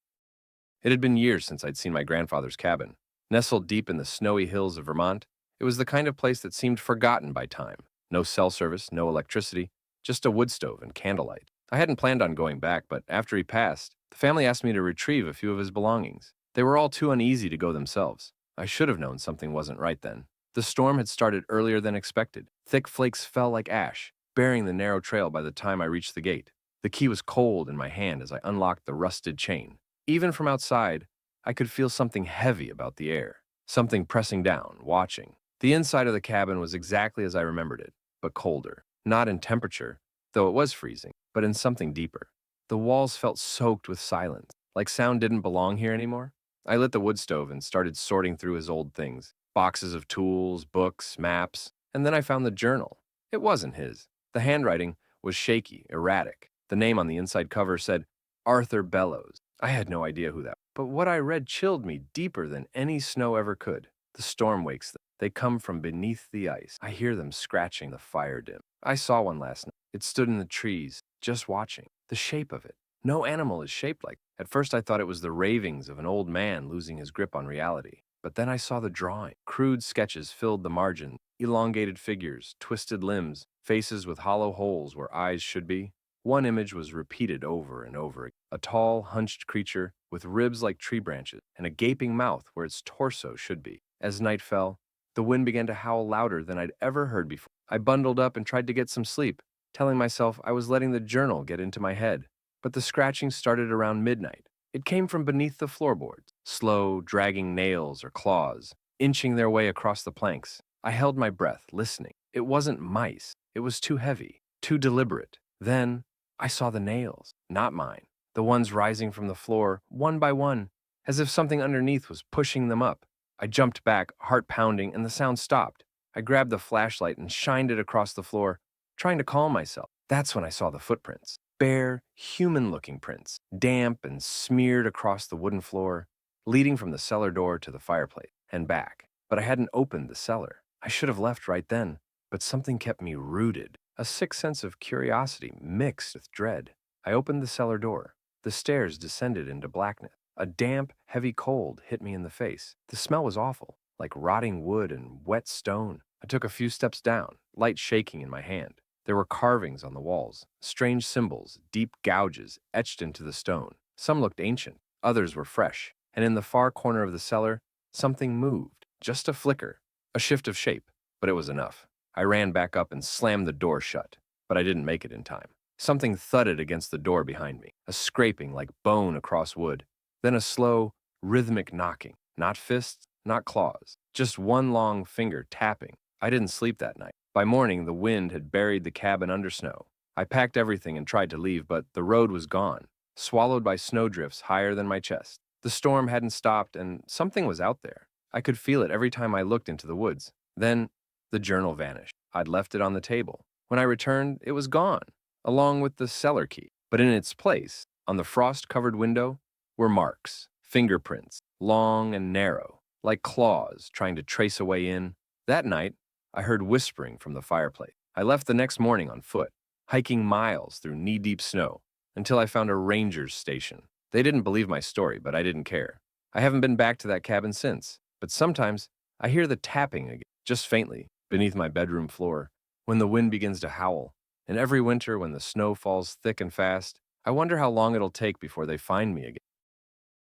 It had been years since I'd seen my grandfather's cabin. Nestled deep in the snowy hills of Vermont, it was the kind of place that seemed forgotten by time. No cell service, no electricity, just a wood stove and candlelight. I hadn't planned on going back, but after he passed, the family asked me to retrieve a few of his belongings. They were all too uneasy to go themselves. I should have known something wasn't right then. The storm had started earlier than expected. Thick flakes fell like ash, bearing the narrow trail by the time I reached the gate. The key was cold in my hand as I unlocked the rusted chain. Even from outside, I could feel something heavy about the air, something pressing down, watching. The inside of the cabin was exactly as I remembered it, but colder. Not in temperature, though it was freezing, but in something deeper. The walls felt soaked with silence, like sound didn't belong here anymore. I lit the wood stove and started sorting through his old things, boxes of tools, books, maps, and then I found the journal. It wasn't his. The handwriting was shaky, erratic. The name on the inside cover said, Arthur Bellows. I had no idea who that was. But what I read chilled me deeper than any snow ever could. The storm wakes them. They come from beneath the ice. I hear them scratching the fire dim. I saw one last night. It stood in the trees, just watching. The shape of it. No animal is shaped like it. At first I thought it was the ravings of an old man losing his grip on reality. But then I saw the drawing. Crude sketches filled the margin. Elongated figures, twisted limbs, faces with hollow holes where eyes should be. One image was repeated over and over again. A tall, hunched creature with ribs like tree branches and a gaping mouth where its torso should be. As night fell, the wind began to howl louder than I'd ever heard before. I bundled up and tried to get some sleep, telling myself I was letting the journal get into my head. But the scratching started around midnight. It came from beneath the floorboards, slow, dragging nails or claws, inching their way across the planks. I held my breath, listening. It wasn't mice. It was too heavy, too deliberate. Then I saw the nails, not mine, the ones rising from the floor, one by one, as if something underneath was pushing them up. I jumped back, heart pounding, and the sound stopped. I grabbed the flashlight and shined it across the floor, trying to calm myself. That's when I saw the footprints. Bare, human-looking prints, damp and smeared across the wooden floor, leading from the cellar door to the fireplace and back. But I hadn't opened the cellar. I should have left right then, but something kept me rooted. A sick sense of curiosity mixed with dread. I opened the cellar door. The stairs descended into blackness. A damp, heavy cold hit me in the face. The smell was awful, like rotting wood and wet stone. I took a few steps down, light shaking in my hand. There were carvings on the walls, strange symbols, deep gouges etched into the stone. Some looked ancient, others were fresh. And in the far corner of the cellar, something moved. Just a flicker, a shift of shape, but it was enough. I ran back up and slammed the door shut, but I didn't make it in time. Something thudded against the door behind me, a scraping like bone across wood, then a slow, rhythmic knocking. Not fists, not claws, just one long finger tapping. I didn't sleep that night. By morning, the wind had buried the cabin under snow. I packed everything and tried to leave, but the road was gone, swallowed by snowdrifts higher than my chest. The storm hadn't stopped, and something was out there. I could feel it every time I looked into the woods. Then the journal vanished. I'd left it on the table. When I returned, it was gone, along with the cellar key. But in its place, on the frost-covered window, were marks, fingerprints, long and narrow, like claws trying to trace a way in. That night, I heard whispering from the fireplace. I left the next morning on foot, hiking miles through knee-deep snow, until I found a ranger's station. They didn't believe my story, but I didn't care. I haven't been back to that cabin since, but sometimes I hear the tapping again, just faintly, beneath my bedroom floor, when the wind begins to howl. And every winter, when the snow falls thick and fast, I wonder how long it'll take before they find me again.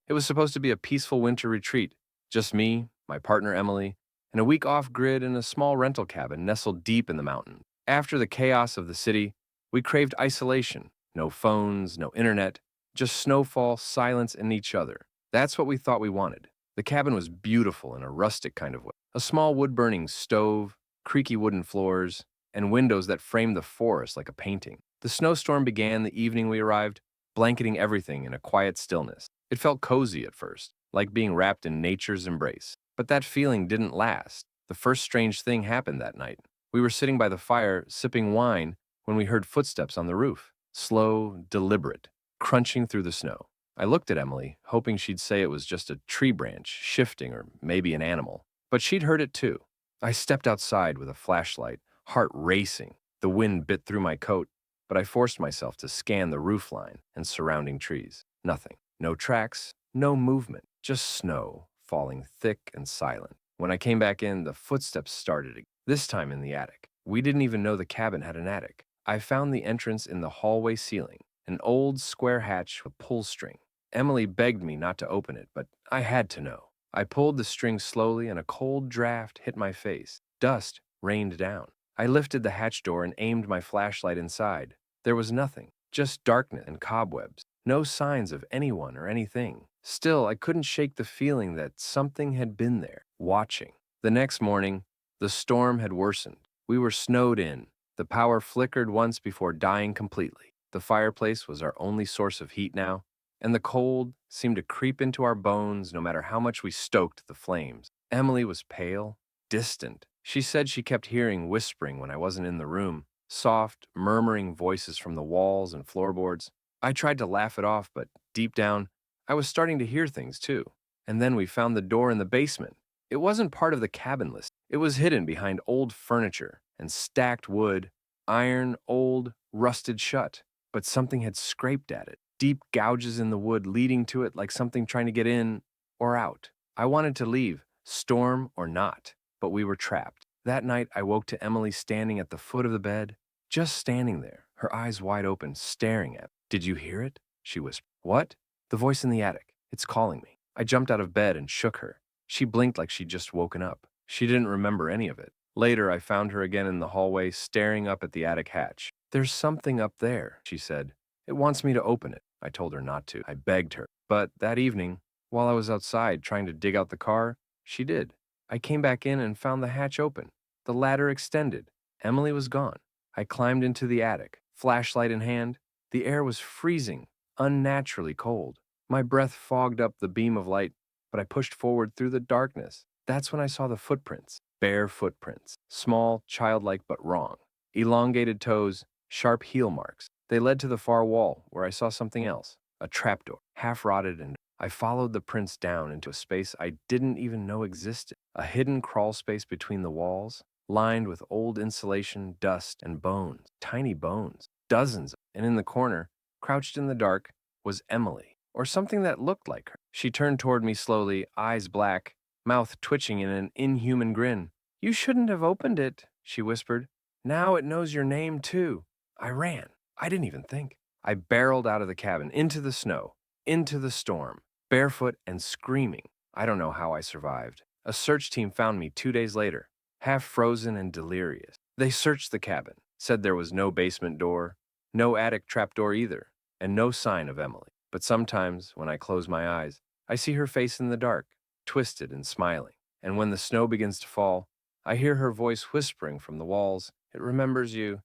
It was supposed to be a peaceful winter retreat, just me, my partner Emily, and a week off-grid in a small rental cabin nestled deep in the mountains. After the chaos of the city, we craved isolation. No phones, no internet, Just snowfall, silence, and each other. That's what we thought we wanted. The cabin was beautiful in a rustic kind of way. A small wood-burning stove, creaky wooden floors, and windows that framed the forest like a painting. The snowstorm began the evening we arrived, blanketing everything in a quiet stillness. It felt cozy at first, like being wrapped in nature's embrace. But that feeling didn't last. The first strange thing happened that night. We were sitting by the fire, sipping wine, when we heard footsteps on the roof. Slow, deliberate, crunching through the snow. I looked at Emily, hoping she'd say it was just a tree branch shifting or maybe an animal. But she'd heard it too. I stepped outside with a flashlight, heart racing. The wind bit through my coat, but I forced myself to scan the roofline and surrounding trees. Nothing. No tracks, no movement, just snow falling thick and silent. When I came back in, the footsteps started again, this time in the attic. We didn't even know the cabin had an attic. I found the entrance in the hallway ceiling, an old square hatch with pull string. Emily begged me not to open it, but I had to know. I pulled the string slowly and a cold draft hit my face. Dust rained down. I lifted the hatch door and aimed my flashlight inside. There was nothing, just darkness and cobwebs. No signs of anyone or anything. Still, I couldn't shake the feeling that something had been there, watching. The next morning, the storm had worsened. We were snowed in. The power flickered once before dying completely. The fireplace was our only source of heat now, and the cold seemed to creep into our bones no matter how much we stoked the flames. Emily was pale, distant. She said she kept hearing whispering when I wasn't in the room, soft, murmuring voices from the walls and floorboards. I tried to laugh it off, but deep down, I was starting to hear things too. And then we found the door in the basement. It wasn't part of the cabin list. It was hidden behind old furniture and stacked wood, iron, old, rusted shut. But something had scraped at it, deep gouges in the wood leading to it like something trying to get in or out. I wanted to leave, storm or not, but we were trapped. That night, I woke to Emily standing at the foot of the bed, just standing there, her eyes wide open, staring at me. "Did you hear it?" she whispered. "What?" "The voice in the attic. It's calling me." I jumped out of bed and shook her. She blinked like she'd just woken up. She didn't remember any of it. Later, I found her again in the hallway, staring up at the attic hatch. "There's something up there," she said. "It wants me to open it." I told her not to. I begged her. But that evening, while I was outside trying to dig out the car, she did. I came back in and found the hatch open. The ladder extended. Emily was gone. I climbed into the attic, flashlight in hand. The air was freezing, unnaturally cold. My breath fogged up the beam of light, but I pushed forward through the darkness. That's when I saw the footprints, bare footprints, small, childlike but wrong. Elongated toes, sharp heel marks. They led to the far wall, where I saw something else, a trapdoor, half-rotted, and I followed the prints down into a space I didn't even know existed, a hidden crawl space between the walls, lined with old insulation, dust, and bones, tiny bones, dozens, and in the corner, crouched in the dark, was Emily, or something that looked like her. She turned toward me slowly, eyes black, mouth twitching in an inhuman grin. "You shouldn't have opened it," she whispered. "Now it knows your name, too." I ran. I didn't even think. I barreled out of the cabin, into the snow, into the storm, barefoot and screaming. I don't know how I survived. A search team found me 2 days later, half frozen and delirious. They searched the cabin, said there was no basement door, no attic trapdoor either, and no sign of Emily. But sometimes, when I close my eyes, I see her face in the dark, twisted and smiling. And when the snow begins to fall, I hear her voice whispering from the walls, "It remembers you."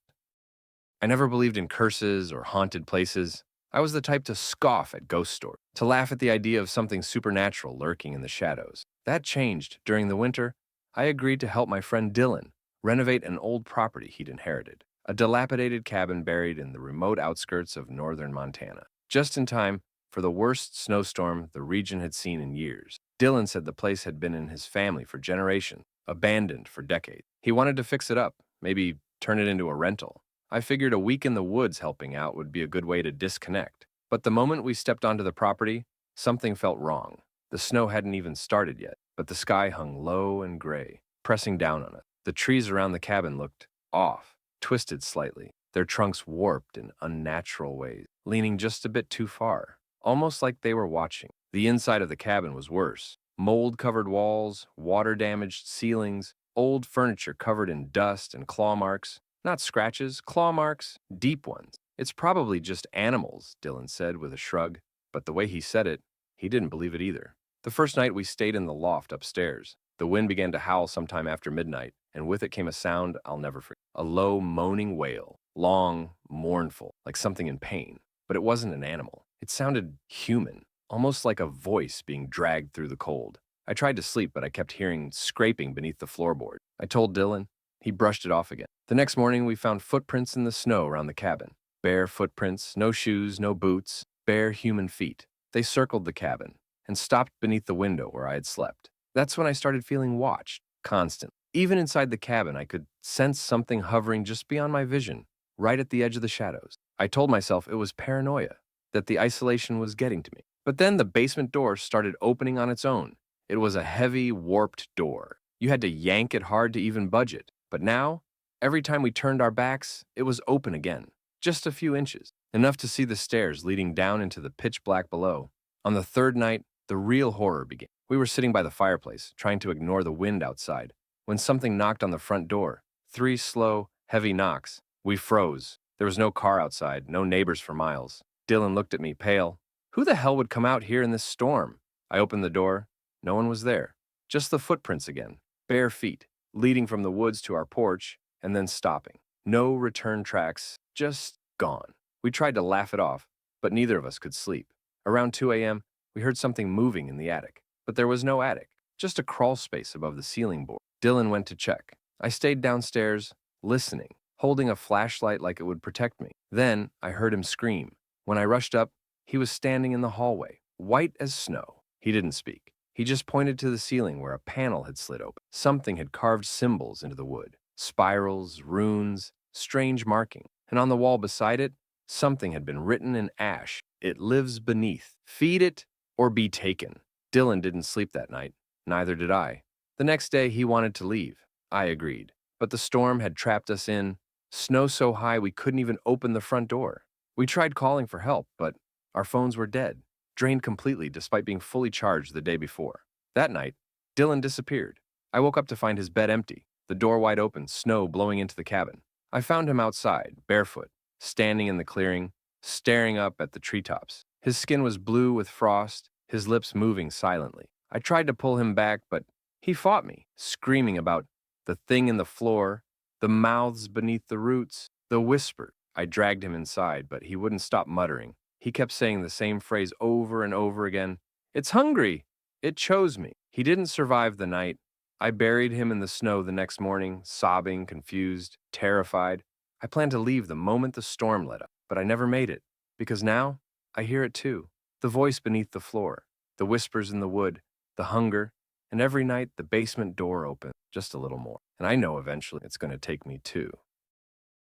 I never believed in curses or haunted places. I was the type to scoff at ghost stories, to laugh at the idea of something supernatural lurking in the shadows. That changed during the winter. I agreed to help my friend Dylan renovate an old property he'd inherited, a dilapidated cabin buried in the remote outskirts of northern Montana, just in time for the worst snowstorm the region had seen in years. Dylan said the place had been in his family for generations, abandoned for decades. He wanted to fix it up, maybe turn it into a rental. I figured a week in the woods helping out would be a good way to disconnect. But the moment we stepped onto the property, something felt wrong. The snow hadn't even started yet, but the sky hung low and gray, pressing down on it. The trees around the cabin looked off, twisted slightly, their trunks warped in unnatural ways, leaning just a bit too far, almost like they were watching. The inside of the cabin was worse. Mold-covered walls, water-damaged ceilings, old furniture covered in dust and claw marks. Not scratches, claw marks, deep ones. It's probably just animals, Dylan said with a shrug, but the way he said it, he didn't believe it either. The first night we stayed in the loft upstairs. The wind began to howl sometime after midnight, and with it came a sound I'll never forget. A low, moaning wail, long, mournful, like something in pain. But it wasn't an animal. It sounded human, almost like a voice being dragged through the cold. I tried to sleep, but I kept hearing scraping beneath the floorboard. I told Dylan. He brushed it off again. The next morning, we found footprints in the snow around the cabin. Bare footprints, no shoes, no boots, bare human feet. They circled the cabin and stopped beneath the window where I had slept. That's when I started feeling watched, constant. Even inside the cabin, I could sense something hovering just beyond my vision, right at the edge of the shadows. I told myself it was paranoia, that the isolation was getting to me. But then the basement door started opening on its own. It was a heavy, warped door. You had to yank it hard to even budge it. But now, every time we turned our backs, it was open again, just a few inches, enough to see the stairs leading down into the pitch black below. On the third night, the real horror began. We were sitting by the fireplace, trying to ignore the wind outside, when something knocked on the front door. 3 slow, heavy knocks. We froze. There was no car outside, no neighbors for miles. Dylan looked at me, pale. Who the hell would come out here in this storm? I opened the door. No one was there. Just the footprints again. Bare feet, leading from the woods to our porch, and then stopping. No return tracks, just gone. We tried to laugh it off, but neither of us could sleep. Around 2 a.m., we heard something moving in the attic. But there was no attic, just a crawl space above the ceiling board. Dylan went to check. I stayed downstairs, listening, holding a flashlight like it would protect me. Then I heard him scream. When I rushed up, he was standing in the hallway, white as snow. He didn't speak. He just pointed to the ceiling where a panel had slid open. Something had carved symbols into the wood. Spirals, runes, strange marking. And on the wall beside it, something had been written in ash. It lives beneath. Feed it or be taken. Dylan didn't sleep that night. Neither did I. The next day, he wanted to leave. I agreed. But the storm had trapped us in, snow so high we couldn't even open the front door. We tried calling for help, but our phones were dead, drained completely despite being fully charged the day before. That night, Dylan disappeared. I woke up to find his bed empty, the door wide open, snow blowing into the cabin. I found him outside, barefoot, standing in the clearing, staring up at the treetops. His skin was blue with frost, his lips moving silently. I tried to pull him back, but he fought me, screaming about the thing in the floor, the mouths beneath the roots, the whisper. I dragged him inside, but he wouldn't stop muttering. He kept saying the same phrase over and over again. It's hungry. It chose me. He didn't survive the night. I buried him in the snow the next morning, sobbing, confused, terrified. I planned to leave the moment the storm let up, but I never made it, because now I hear it too. The voice beneath the floor, the whispers in the wood, the hunger, and every night the basement door opens just a little more. And I know eventually it's going to take me too.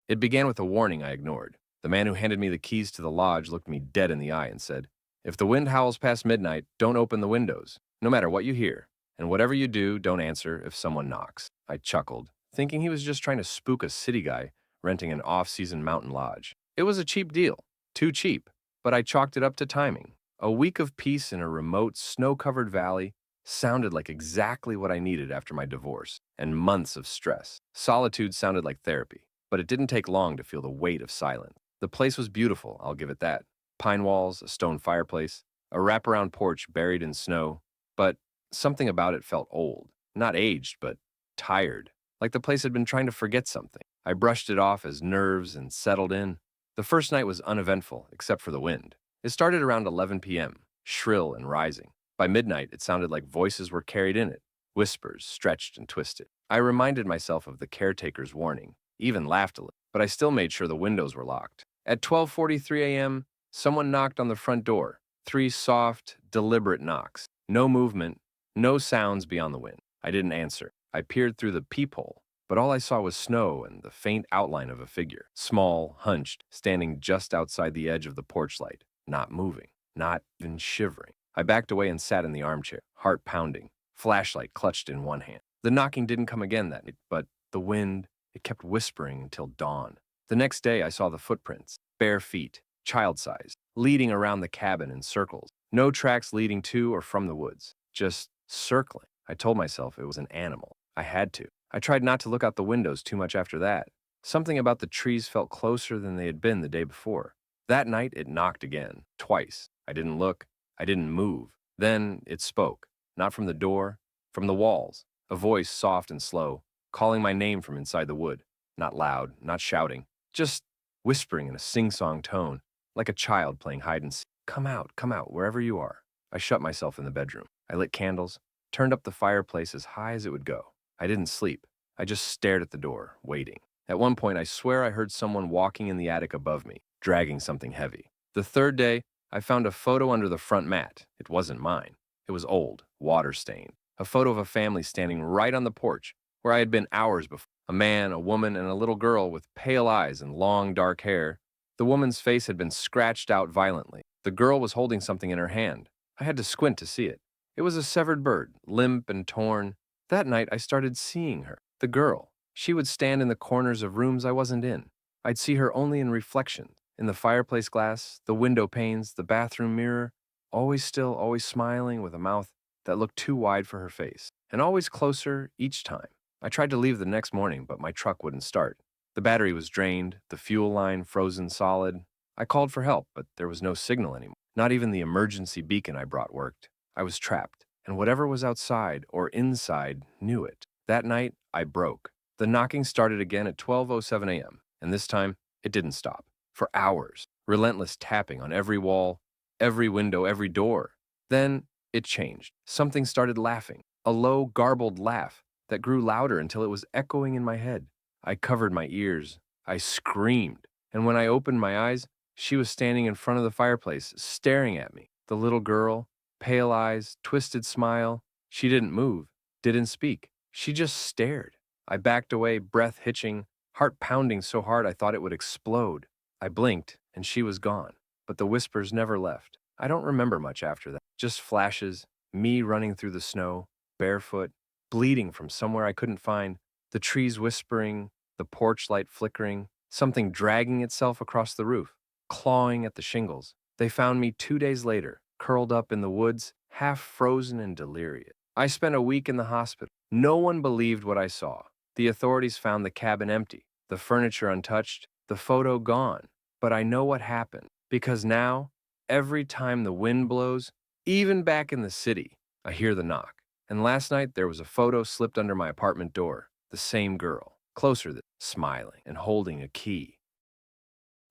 It began with a warning I ignored. The man who handed me the keys to the lodge looked me dead in the eye and said, "If the wind howls past midnight, don't open the windows, no matter what you hear. And whatever you do, don't answer if someone knocks." I chuckled, thinking he was just trying to spook a city guy renting an off-season mountain lodge. It was a cheap deal, too cheap, but I chalked it up to timing. A week of peace in a remote, snow-covered valley sounded like exactly what I needed after my divorce, and months of stress. Solitude sounded like therapy, but it didn't take long to feel the weight of silence. The place was beautiful, I'll give it that. Pine walls, a stone fireplace, a wraparound porch buried in snow, but something about it felt old. Not aged, but tired, like the place had been trying to forget something. I brushed it off as nerves and settled in. The first night was uneventful, except for the wind. It started around 11 p.m., shrill and rising. By midnight, it sounded like voices were carried in it, whispers stretched and twisted. I reminded myself of the caretaker's warning, even laughed a little, but I still made sure the windows were locked. At 12:43 a.m., someone knocked on the front door. 3 soft, deliberate knocks. No movement, no sounds beyond the wind. I didn't answer. I peered through the peephole, but all I saw was snow and the faint outline of a figure. Small, hunched, standing just outside the edge of the porch light. Not moving, not even shivering. I backed away and sat in the armchair, heart pounding, flashlight clutched in one hand. The knocking didn't come again that night, but the wind, it kept whispering until dawn. The next day, I saw the footprints, bare feet, child-sized, leading around the cabin in circles. No tracks leading to or from the woods, just circling. I told myself it was an animal. I had to. I tried not to look out the windows too much after that. Something about the trees felt closer than they had been the day before. That night, it knocked again, twice. I didn't look. I didn't move. Then it spoke, not from the door, from the walls, a voice soft and slow, calling my name from inside the wood. Not loud, not shouting, just whispering in a sing-song tone, like a child playing hide and seek. Come out, wherever you are. I shut myself in the bedroom. I lit candles, turned up the fireplace as high as it would go. I didn't sleep. I just stared at the door, waiting. At one point, I swear I heard someone walking in the attic above me, dragging something heavy. The third day, I found a photo under the front mat. It wasn't mine. It was old, water-stained. A photo of a family standing right on the porch, where I had been hours before. A man, a woman, and a little girl with pale eyes and long, dark hair. The woman's face had been scratched out violently. The girl was holding something in her hand. I had to squint to see it. It was a severed bird, limp and torn. That night, I started seeing her. The girl. She would stand in the corners of rooms I wasn't in. I'd see her only in reflections, in the fireplace glass, the window panes, the bathroom mirror, always still, always smiling with a mouth that looked too wide for her face, and always closer each time. I tried to leave the next morning, but my truck wouldn't start. The battery was drained, the fuel line frozen solid. I called for help, but there was no signal anymore. Not even the emergency beacon I brought worked. I was trapped, and whatever was outside or inside knew it. That night, I broke. The knocking started again at 12:07 a.m., and this time, it didn't stop. For hours, relentless tapping on every wall, every window, every door. Then, it changed. Something started laughing, a low, garbled laugh that grew louder until it was echoing in my head. I covered my ears. I screamed, and when I opened my eyes, she was standing in front of the fireplace, staring at me. The little girl, pale eyes, twisted smile. She didn't move, didn't speak. She just stared. I backed away, breath hitching, heart pounding so hard I thought it would explode. I blinked, and she was gone. But the whispers never left. I don't remember much after that. Just flashes, me running through the snow, barefoot, bleeding from somewhere I couldn't find, the trees whispering, the porch light flickering, something dragging itself across the roof, clawing at the shingles. They found me 2 days later, curled up in the woods, half frozen and delirious. I spent a week in the hospital. No one believed what I saw. The authorities found the cabin empty, the furniture untouched, the photo gone. But I know what happened, because now, every time the wind blows, even back in the city, I hear the knock. And last night, there was a photo slipped under my apartment door. The same girl, closer than smiling and holding a key.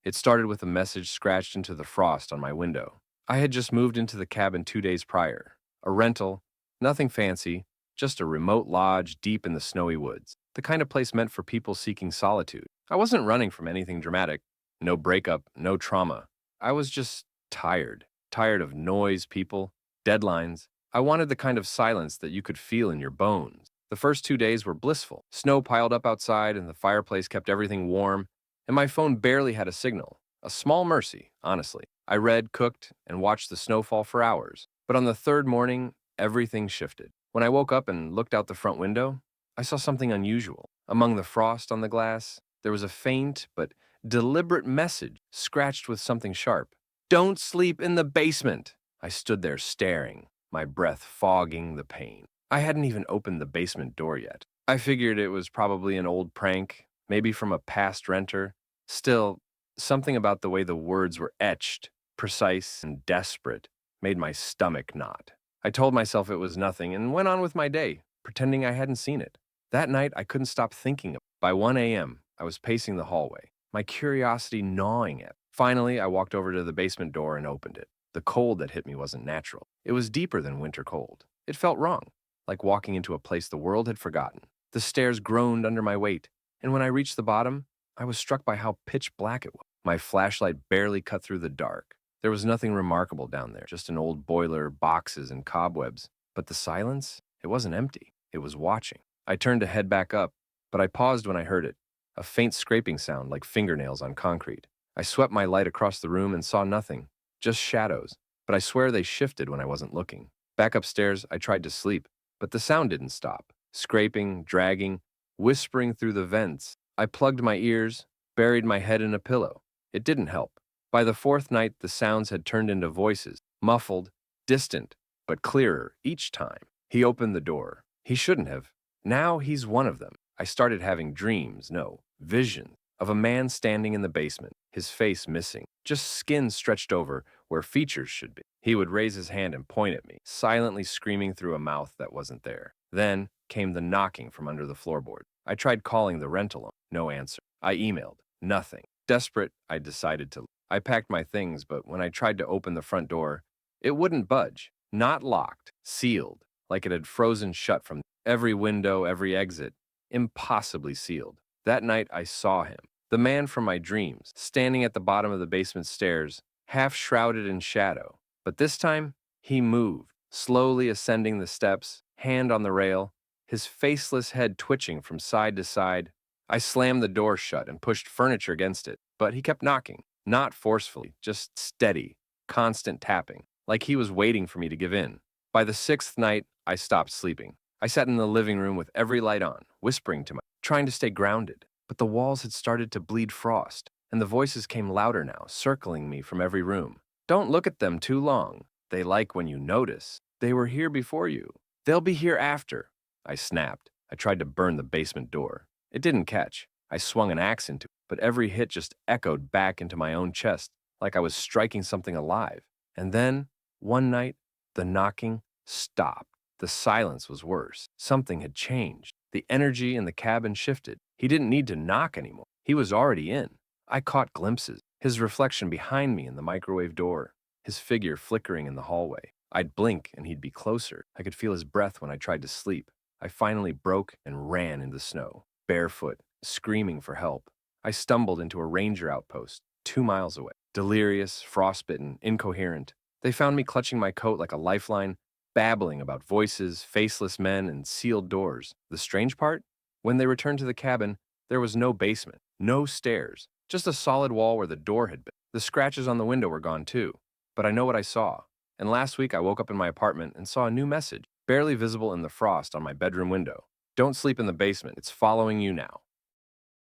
It started with a message scratched into the frost on my window. I had just moved into the cabin 2 days prior. A rental, nothing fancy, just a remote lodge deep in the snowy woods. The kind of place meant for people seeking solitude. I wasn't running from anything dramatic. No breakup, no trauma. I was just tired. Tired of noise, people, deadlines. I wanted the kind of silence that you could feel in your bones. The first 2 days were blissful. Snow piled up outside and the fireplace kept everything warm, and my phone barely had a signal. A small mercy, honestly. I read, cooked, and watched the snowfall for hours. But on the third morning, everything shifted. When I woke up and looked out the front window, I saw something unusual. Among the frost on the glass, there was a faint but deliberate message scratched with something sharp. "Don't sleep in the basement." I stood there staring, my breath fogging the pain. I hadn't even opened the basement door yet. I figured it was probably an old prank, maybe from a past renter. Still, something about the way the words were etched, precise and desperate, made my stomach knot. I told myself it was nothing and went on with my day, pretending I hadn't seen it. That night, I couldn't stop thinking of it. By 1 a.m., I was pacing the hallway, my curiosity gnawing at me. Finally, I walked over to the basement door and opened it. The cold that hit me wasn't natural. It was deeper than winter cold. It felt wrong, like walking into a place the world had forgotten. The stairs groaned under my weight, and when I reached the bottom, I was struck by how pitch black it was. My flashlight barely cut through the dark. There was nothing remarkable down there, just an old boiler, boxes, and cobwebs. But the silence? It wasn't empty. It was watching. I turned to head back up, but I paused when I heard it, a faint scraping sound like fingernails on concrete. I swept my light across the room and saw nothing, just shadows, but I swear they shifted when I wasn't looking. Back upstairs, I tried to sleep, but the sound didn't stop. Scraping, dragging, whispering through the vents. I plugged my ears, buried my head in a pillow. It didn't help. By the fourth night, the sounds had turned into voices, muffled, distant, but clearer each time. He opened the door. He shouldn't have. Now he's one of them. I started having dreams, no, visions. of a man standing in the basement, his face missing, just skin stretched over where features should be. He would raise his hand and point at me, silently screaming through a mouth that wasn't there. Then came the knocking from under the floorboard. I tried calling the rental owner. No answer. I emailed. Nothing. Desperate, I decided to leave. I packed my things, but when I tried to open the front door, it wouldn't budge. Not locked. Sealed. Like it had frozen shut from every window, every exit. Impossibly sealed. That night, I saw him. The man from my dreams, standing at the bottom of the basement stairs, half shrouded in shadow. But this time, he moved, slowly ascending the steps, hand on the rail, his faceless head twitching from side to side. I slammed the door shut and pushed furniture against it, but he kept knocking, not forcefully, just steady, constant tapping, like he was waiting for me to give in. By the sixth night, I stopped sleeping. I sat in the living room with every light on, whispering to myself, trying to stay grounded. But the walls had started to bleed frost, and the voices came louder now, circling me from every room. Don't look at them too long. They like when you notice. They were here before you. They'll be here after. I snapped. I tried to burn the basement door. It didn't catch. I swung an axe into it, but every hit just echoed back into my own chest, like I was striking something alive. And then, one night, the knocking stopped. The silence was worse. Something had changed. The energy in the cabin shifted. He didn't need to knock anymore. He was already in. I caught glimpses. His reflection behind me in the microwave door. His figure flickering in the hallway. I'd blink and he'd be closer. I could feel his breath when I tried to sleep. I finally broke and ran in the snow, barefoot, screaming for help. I stumbled into a ranger outpost, 2 miles away. Delirious, frostbitten, incoherent. They found me clutching my coat like a lifeline, babbling about voices, faceless men, and sealed doors. The strange part? When they returned to the cabin, there was no basement, no stairs, just a solid wall where the door had been. The scratches on the window were gone too. But I know what I saw. And last week I woke up in my apartment and saw a new message, barely visible in the frost on my bedroom window. Don't sleep in the basement. It's following you now.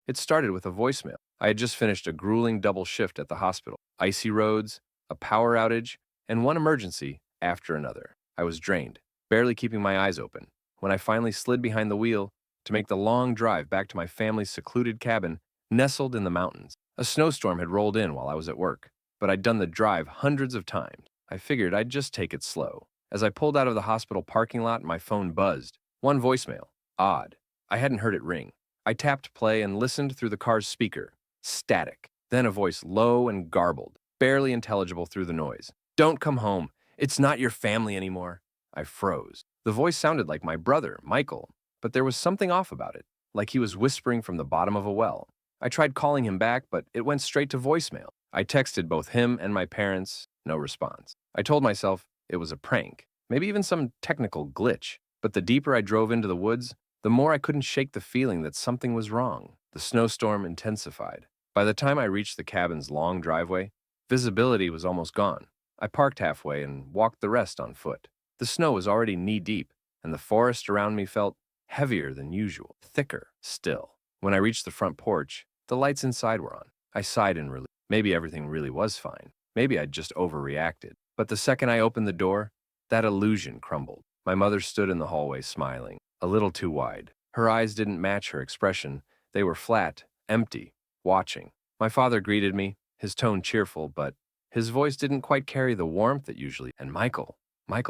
It started with a voicemail. I had just finished a grueling double shift at the hospital. Icy roads, a power outage, and one emergency after another. I was drained, barely keeping my eyes open. When I finally slid behind the wheel to make the long drive back to my family's secluded cabin, nestled in the mountains. A snowstorm had rolled in while I was at work, but I'd done the drive hundreds of times. I figured I'd just take it slow. As I pulled out of the hospital parking lot, my phone buzzed. One voicemail. Odd. I hadn't heard it ring. I tapped play and listened through the car's speaker. Static. Then a voice low and garbled, barely intelligible through the noise. Don't come home. It's not your family anymore. I froze. The voice sounded like my brother, Michael, but there was something off about it, like he was whispering from the bottom of a well. I tried calling him back, but it went straight to voicemail. I texted both him and my parents. No response. I told myself it was a prank, maybe even some technical glitch. But the deeper I drove into the woods, the more I couldn't shake the feeling that something was wrong. The snowstorm intensified. By the time I reached the cabin's long driveway, visibility was almost gone. I parked halfway and walked the rest on foot. The snow was already knee-deep, and the forest around me felt heavier than usual, thicker still. When I reached the front porch, the lights inside were on. I sighed in relief. Maybe everything really was fine. Maybe I'd just overreacted. But the second I opened the door, that illusion crumbled. My mother stood in the hallway smiling, a little too wide. Her eyes didn't match her expression. They were flat, empty, watching. My father greeted me, his tone cheerful, but his voice didn't quite carry the warmth it usually. And Michael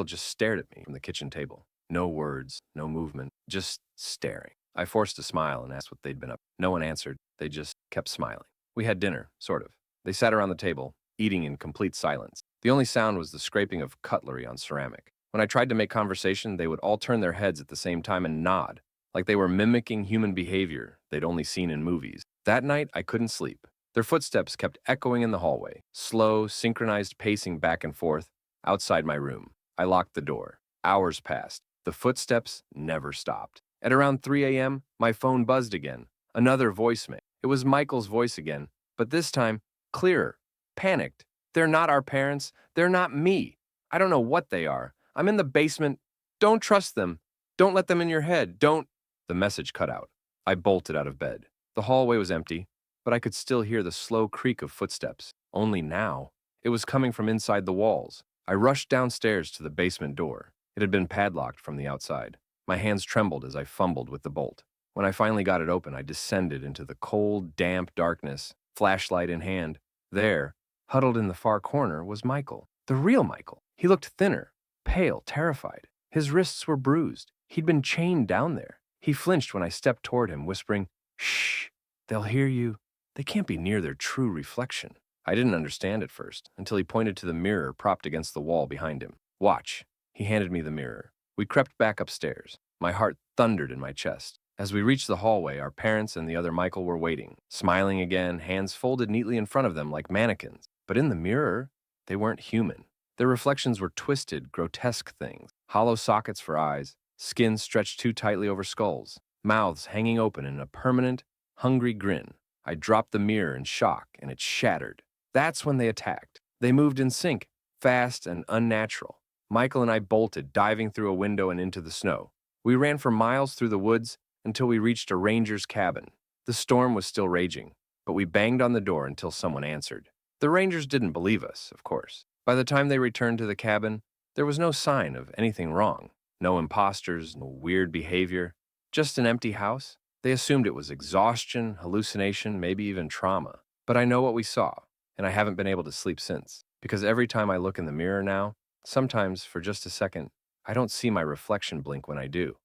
just stared at me from the kitchen table. No words, no movement, just staring. I forced a smile and asked what they'd been up. No one answered. They just kept smiling. We had dinner, sort of. They sat around the table, eating in complete silence. The only sound was the scraping of cutlery on ceramic. When I tried to make conversation, they would all turn their heads at the same time and nod, like they were mimicking human behavior they'd only seen in movies. That night, I couldn't sleep. Their footsteps kept echoing in the hallway, slow, synchronized pacing back and forth outside my room. I locked the door. Hours passed. The footsteps never stopped. At around 3 a.m., my phone buzzed again. Another voicemail. It was Michael's voice again, but this time, clearer, panicked. They're not our parents. They're not me. I don't know what they are. I'm in the basement. Don't trust them. Don't let them in your head. Don't. The message cut out. I bolted out of bed. The hallway was empty, but I could still hear the slow creak of footsteps. Only now, it was coming from inside the walls. I rushed downstairs to the basement door. It had been padlocked from the outside. My hands trembled as I fumbled with the bolt. When I finally got it open, I descended into the cold, damp darkness, flashlight in hand. There, huddled in the far corner, was Michael. The real Michael. He looked thinner, pale, terrified. His wrists were bruised. He'd been chained down there. He flinched when I stepped toward him, whispering, "Shh, they'll hear you. They can't be near their true reflection." I didn't understand at first, until he pointed to the mirror propped against the wall behind him. "Watch." He handed me the mirror. We crept back upstairs. My heart thundered in my chest. As we reached the hallway, our parents and the other Michael were waiting, smiling again, hands folded neatly in front of them like mannequins. But in the mirror, they weren't human. Their reflections were twisted, grotesque things, hollow sockets for eyes, skin stretched too tightly over skulls, mouths hanging open in a permanent, hungry grin. I dropped the mirror in shock, and it shattered. That's when they attacked. They moved in sync, fast and unnatural. Michael and I bolted, diving through a window and into the snow. We ran for miles through the woods until we reached a ranger's cabin. The storm was still raging, but we banged on the door until someone answered. The rangers didn't believe us, of course. By the time they returned to the cabin, there was no sign of anything wrong. No imposters, no weird behavior, just an empty house. They assumed it was exhaustion, hallucination, maybe even trauma. But I know what we saw, and I haven't been able to sleep since. Because every time I look in the mirror now, sometimes for just a second, I don't see my reflection blink when I do.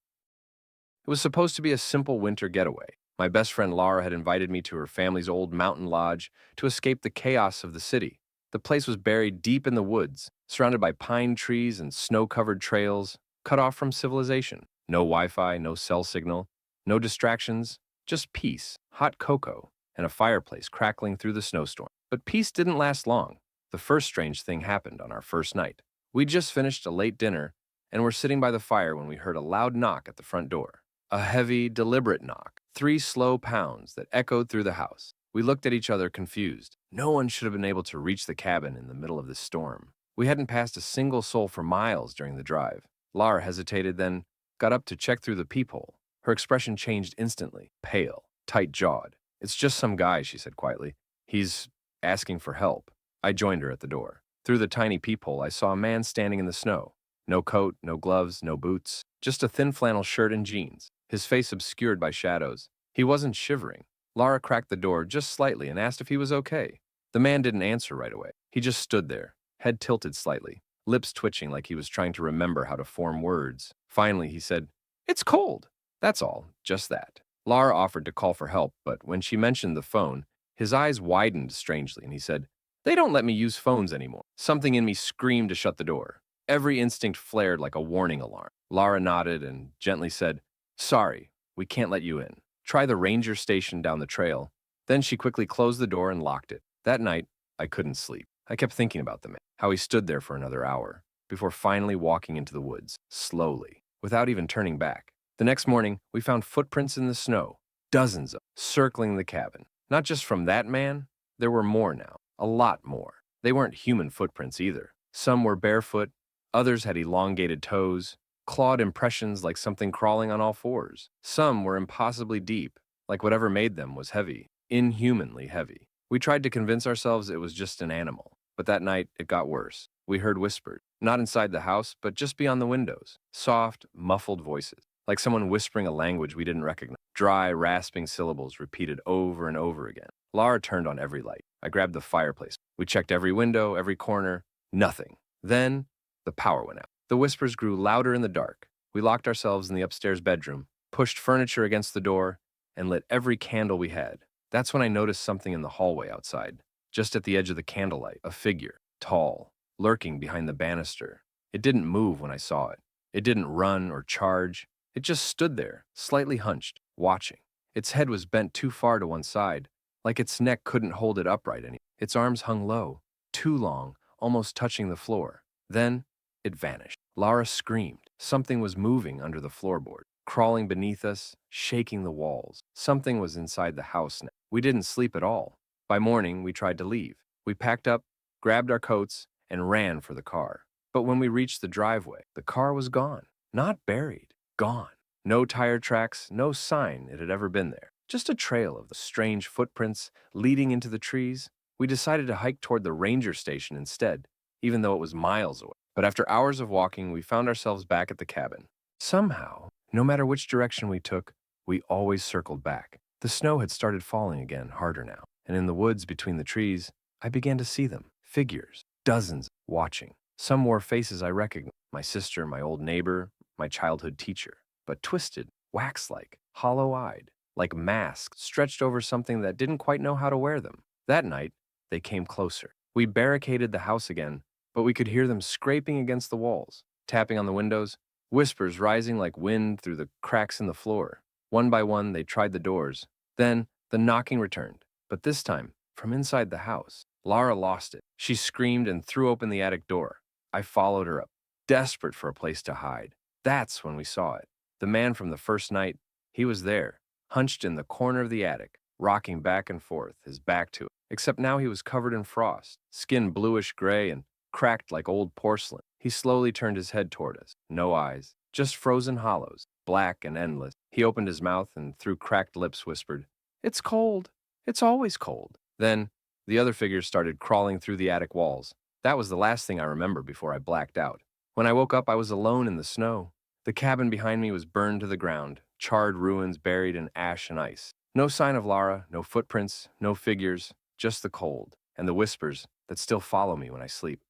It was supposed to be a simple winter getaway. My best friend Laura had invited me to her family's old mountain lodge to escape the chaos of the city. The place was buried deep in the woods, surrounded by pine trees and snow-covered trails, cut off from civilization. No Wi-Fi, no cell signal, no distractions, just peace, hot cocoa, and a fireplace crackling through the snowstorm. But peace didn't last long. The first strange thing happened on our first night. We'd just finished a late dinner and were sitting by the fire when we heard a loud knock at the front door. A heavy, deliberate knock, 3 slow pounds that echoed through the house. We looked at each other confused. No one should have been able to reach the cabin in the middle of this storm. We hadn't passed a single soul for miles during the drive. Laura hesitated, then got up to check through the peephole. Her expression changed instantly, pale, tight-jawed. "It's just some guy," she said quietly. "He's asking for help." I joined her at the door. Through the tiny peephole, I saw a man standing in the snow. No coat, no gloves, no boots, just a thin flannel shirt and jeans, his face obscured by shadows. He wasn't shivering. Laura cracked the door just slightly and asked if he was okay. The man didn't answer right away. He just stood there, head tilted slightly, lips twitching like he was trying to remember how to form words. Finally, he said, "It's cold." That's all, just that. Laura offered to call for help, but when she mentioned the phone, his eyes widened strangely and he said, "They don't let me use phones anymore." Something in me screamed to shut the door. Every instinct flared like a warning alarm. Laura nodded and gently said, "Sorry, we can't let you in. Try the ranger station down the trail." Then she quickly closed the door and locked it. That night, I couldn't sleep. I kept thinking about the man, how he stood there for another hour, before finally walking into the woods, slowly, without even turning back. The next morning, we found footprints in the snow, dozens of them, circling the cabin. Not just from that man, there were more now, a lot more. They weren't human footprints either. Some were barefoot, others had elongated toes, clawed impressions like something crawling on all fours. Some were impossibly deep, like whatever made them was heavy, inhumanly heavy. We tried to convince ourselves it was just an animal, but that night it got worse. We heard whispers, not inside the house, but just beyond the windows. Soft, muffled voices, like someone whispering a language we didn't recognize. Dry, rasping syllables repeated over and over again. Laura turned on every light. I grabbed the fireplace. We checked every window, every corner. Nothing. Then, the power went out. The whispers grew louder in the dark. We locked ourselves in the upstairs bedroom, pushed furniture against the door, and lit every candle we had. That's when I noticed something in the hallway outside. Just at the edge of the candlelight, a figure, tall, lurking behind the banister. It didn't move when I saw it. It didn't run or charge. It just stood there, slightly hunched, watching. Its head was bent too far to one side, like its neck couldn't hold it upright anymore. Its arms hung low, too long, almost touching the floor. Then, it vanished. Laura screamed. Something was moving under the floorboard, crawling beneath us, shaking the walls. Something was inside the house now. We didn't sleep at all. By morning, we tried to leave. We packed up, grabbed our coats, and ran for the car. But when we reached the driveway, the car was gone. Not buried. Gone. No tire tracks, no sign it had ever been there. Just a trail of the strange footprints leading into the trees. We decided to hike toward the ranger station instead, even though it was miles away. But after hours of walking, we found ourselves back at the cabin. Somehow, no matter which direction we took, We always circled back. The snow had started falling again, harder now, and in the woods between the trees, I began to see them. Figures, dozens, watching. Some wore faces I recognized, my sister, my old neighbor, my childhood teacher, but twisted, wax-like, hollow-eyed, like masks stretched over something that didn't quite know how to wear them. That night, they came closer. We barricaded the house again, but we could hear them scraping against the walls, tapping on the windows, whispers rising like wind through the cracks in the floor. One by one, they tried the doors. Then, the knocking returned, but this time, from inside the house. Lara lost it. She screamed and threw open the attic door. I followed her up, desperate for a place to hide. That's when we saw it. The man from the first night, he was there, hunched in the corner of the attic, rocking back and forth, his back to it. Except now he was covered in frost, skin bluish gray and cracked like old porcelain. He slowly turned his head toward us. No eyes, just frozen hollows, black and endless. He opened his mouth and through cracked lips whispered, "It's cold. It's always cold." Then, the other figures started crawling through the attic walls. That was the last thing I remember before I blacked out. When I woke up, I was alone in the snow. The cabin behind me was burned to the ground, charred ruins buried in ash and ice. No sign of Lara, no footprints, no figures, just the cold and the whispers that still follow me when I sleep.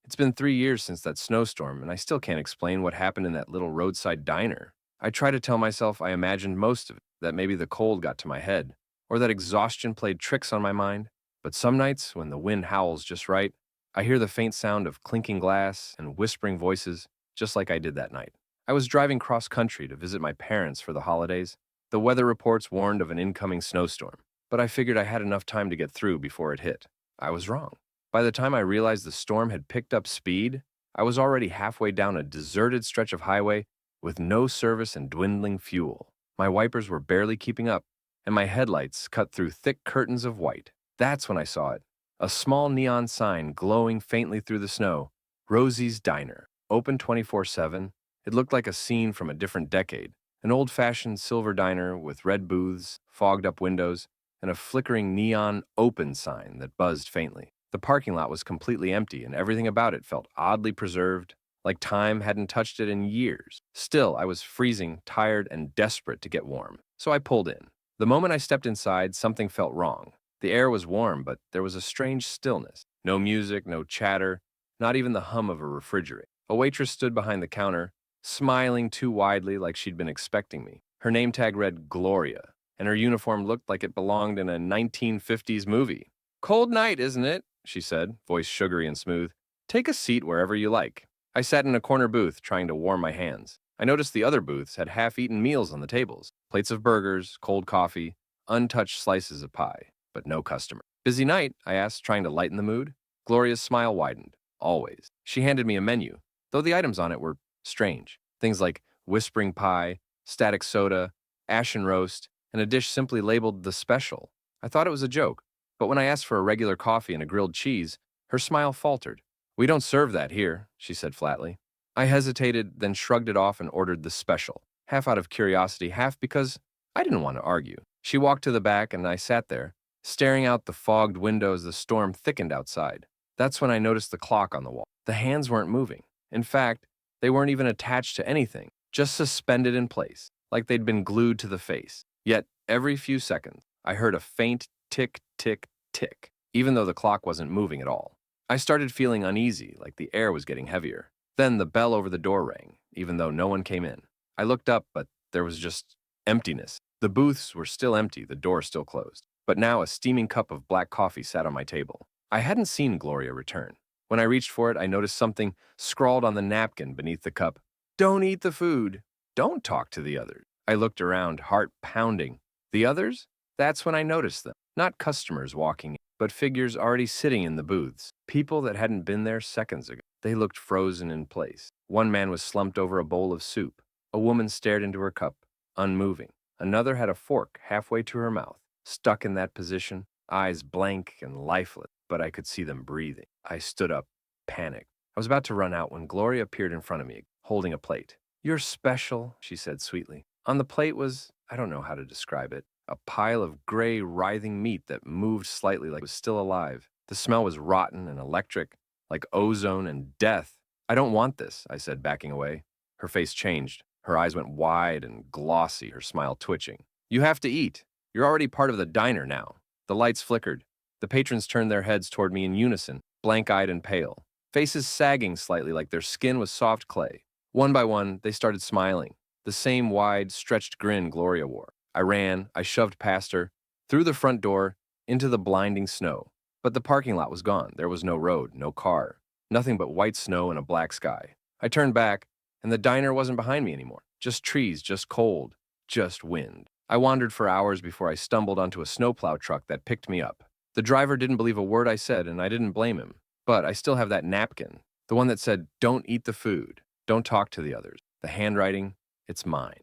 It's been 3 years since that snowstorm, and I still can't explain what happened in that little roadside diner. I try to tell myself I imagined most of it, that maybe the cold got to my head, or that exhaustion played tricks on my mind. But some nights, when the wind howls just right, I hear the faint sound of clinking glass and whispering voices, just like I did that night. I was driving cross country to visit my parents for the holidays. The weather reports warned of an incoming snowstorm, but I figured I had enough time to get through before it hit. I was wrong. By the time I realized the storm had picked up speed, I was already halfway down a deserted stretch of highway with no service and dwindling fuel. My wipers were barely keeping up, and my headlights cut through thick curtains of white. That's when I saw it. A small neon sign glowing faintly through the snow. Rosie's Diner. Open 24/7. It looked like a scene from a different decade. An old-fashioned silver diner with red booths, fogged-up windows, and a flickering neon open sign that buzzed faintly. The parking lot was completely empty, and everything about it felt oddly preserved, like time hadn't touched it in years. Still, I was freezing, tired, and desperate to get warm, so I pulled in. The moment I stepped inside, something felt wrong. The air was warm, but there was a strange stillness. No music, no chatter, not even the hum of a refrigerator. A waitress stood behind the counter, smiling too widely like she'd been expecting me. Her name tag read Gloria, and her uniform looked like it belonged in a 1950s movie. "Cold night, isn't it?" she said, voice sugary and smooth. "Take a seat wherever you like." I sat in a corner booth trying to warm my hands. I noticed the other booths had half-eaten meals on the tables, plates of burgers, cold coffee, untouched slices of pie, but no customer. "Busy night?" I asked, trying to lighten the mood. Gloria's smile widened. Always. She handed me a menu, though the items on it were strange. Things like whispering pie, static soda, ashen roast, and a dish simply labeled the special. I thought it was a joke, but when I asked for a regular coffee and a grilled cheese, her smile faltered. "We don't serve that here," she said flatly. I hesitated, then shrugged it off and ordered the special, half out of curiosity, half because I didn't want to argue. She walked to the back, and I sat there, staring out the fogged window as the storm thickened outside. That's when I noticed the clock on the wall. The hands weren't moving. In fact, they weren't even attached to anything, just suspended in place, like they'd been glued to the face. Yet, every few seconds, I heard a faint tick, tick, tick, even though the clock wasn't moving at all. I started feeling uneasy, like the air was getting heavier. Then the bell over the door rang, even though no one came in. I looked up, but there was just emptiness. The booths were still empty, the door still closed. But now a steaming cup of black coffee sat on my table. I hadn't seen Gloria return. When I reached for it, I noticed something scrawled on the napkin beneath the cup. "Don't eat the food. Don't talk to the others." I looked around, heart pounding. The others? That's when I noticed them. Not customers walking in, but figures already sitting in the booths. People that hadn't been there seconds ago. They looked frozen in place. One man was slumped over a bowl of soup. A woman stared into her cup, unmoving. Another had a fork halfway to her mouth, stuck in that position, eyes blank and lifeless, but I could see them breathing. I stood up, panicked. I was about to run out when Gloria appeared in front of me, holding a plate. "You're special," she said sweetly. On the plate was, I don't know how to describe it, a pile of gray, writhing meat that moved slightly like it was still alive. The smell was rotten and electric, like ozone and death. "I don't want this," I said, backing away. Her face changed. Her eyes went wide and glossy, her smile twitching. You have to eat. You're already part of the diner now. The lights flickered. The patrons turned their heads toward me in unison, blank-eyed and pale, faces sagging slightly like their skin was soft clay. One by one, they started smiling, the same wide, stretched grin Gloria wore. I ran, I shoved past her, through the front door, into the blinding snow. But the parking lot was gone. There was no road, no car, nothing but white snow and a black sky. I turned back, and the diner wasn't behind me anymore. Just trees, just cold, just wind. I wandered for hours before I stumbled onto a snowplow truck that picked me up. The driver didn't believe a word I said, and I didn't blame him. But I still have that napkin, the one that said, "Don't eat the food, don't talk to the others." The handwriting, it's mine.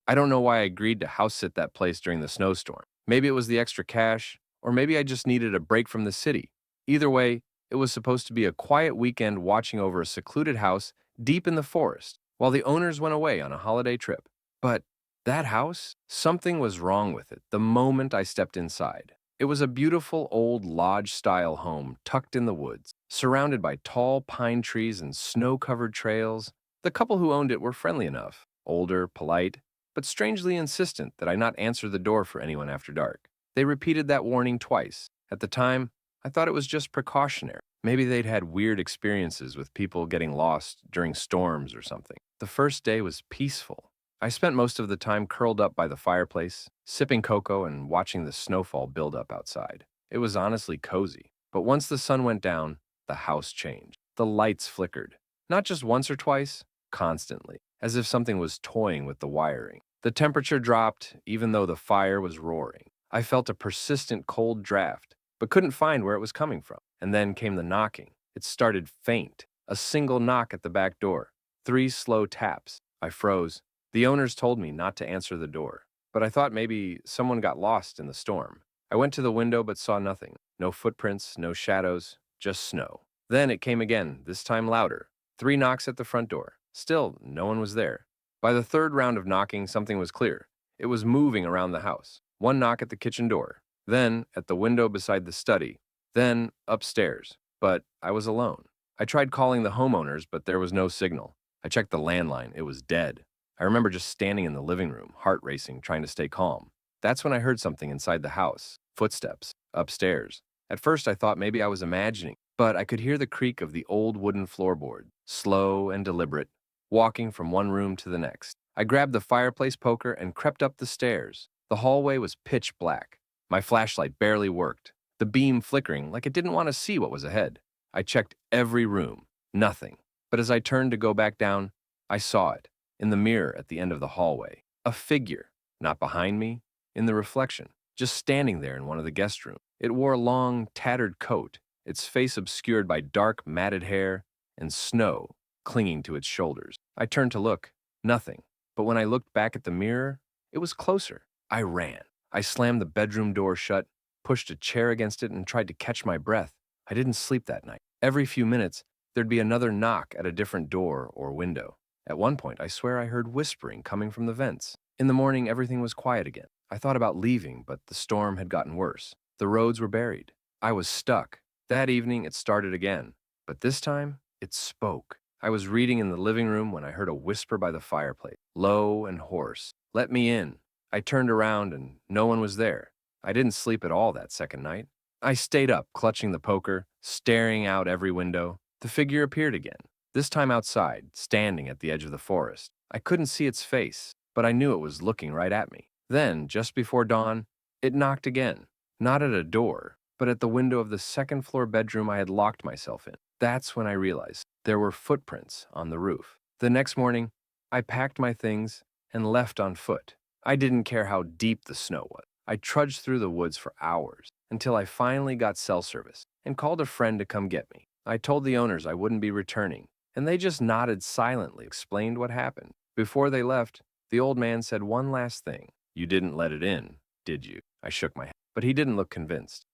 I don't know why I agreed to house sit that place during the snowstorm. Maybe it was the extra cash, or maybe I just needed a break from the city. Either way, it was supposed to be a quiet weekend watching over a secluded house deep in the forest, while the owners went away on a holiday trip. But that house, something was wrong with it the moment I stepped inside. It was a beautiful old lodge-style home tucked in the woods, surrounded by tall pine trees and snow-covered trails. The couple who owned it were friendly enough, older, polite, but strangely insistent that I not answer the door for anyone after dark. They repeated that warning twice. At the time, I thought it was just precautionary. Maybe they'd had weird experiences with people getting lost during storms or something. The first day was peaceful. I spent most of the time curled up by the fireplace, sipping cocoa and watching the snowfall build up outside. It was honestly cozy. But once the sun went down, the house changed. The lights flickered. Not just once or twice, constantly, as if something was toying with the wiring. The temperature dropped, even though the fire was roaring. I felt a persistent cold draft, but couldn't find where it was coming from. And then came the knocking. It started faint. A single knock at the back door. 3 slow taps. I froze. The owners told me not to answer the door, but I thought maybe someone got lost in the storm. I went to the window but saw nothing. No footprints, no shadows, just snow. Then it came again, this time louder. 3 knocks at the front door. Still, no one was there. By the 3rd round of knocking, something was clear. It was moving around the house. 1 knock at the kitchen door, then at the window beside the study, then upstairs. But I was alone. I tried calling the homeowners, but there was no signal. I checked the landline. It was dead. I remember just standing in the living room, heart racing, trying to stay calm. That's when I heard something inside the house. Footsteps, upstairs. At first I thought maybe I was imagining, but I could hear the creak of the old wooden floorboard, slow and deliberate, walking from one room to the next. I grabbed the fireplace poker and crept up the stairs. The hallway was pitch black. My flashlight barely worked, the beam flickering like it didn't want to see what was ahead. I checked every room. Nothing. But as I turned to go back down, I saw it. In the mirror at the end of the hallway. A figure, not behind me, in the reflection, just standing there in one of the guest rooms. It wore a long, tattered coat, its face obscured by dark, matted hair and snow clinging to its shoulders. I turned to look. Nothing. But when I looked back at the mirror, it was closer. I ran. I slammed the bedroom door shut, pushed a chair against it, and tried to catch my breath. I didn't sleep that night. Every few minutes, there'd be another knock at a different door or window. At one point, I swear I heard whispering coming from the vents. In the morning, everything was quiet again. I thought about leaving, but the storm had gotten worse. The roads were buried. I was stuck. That evening, it started again. But this time, it spoke. I was reading in the living room when I heard a whisper by the fireplace, low and hoarse. "Let me in." I turned around and no one was there. I didn't sleep at all that second night. I stayed up, clutching the poker, staring out every window. The figure appeared again. This time outside, standing at the edge of the forest. I couldn't see its face, but I knew it was looking right at me. Then, just before dawn, it knocked again. Not at a door, but at the window of the 2nd-floor bedroom I had locked myself in. That's when I realized there were footprints on the roof. The next morning, I packed my things and left on foot. I didn't care how deep the snow was. I trudged through the woods for hours until I finally got cell service and called a friend to come get me. I told the owners I wouldn't be returning, and they just nodded silently, explained what happened. Before they left, the old man said one last thing. "You didn't let it in, did you?" I shook my head, but he didn't look convinced.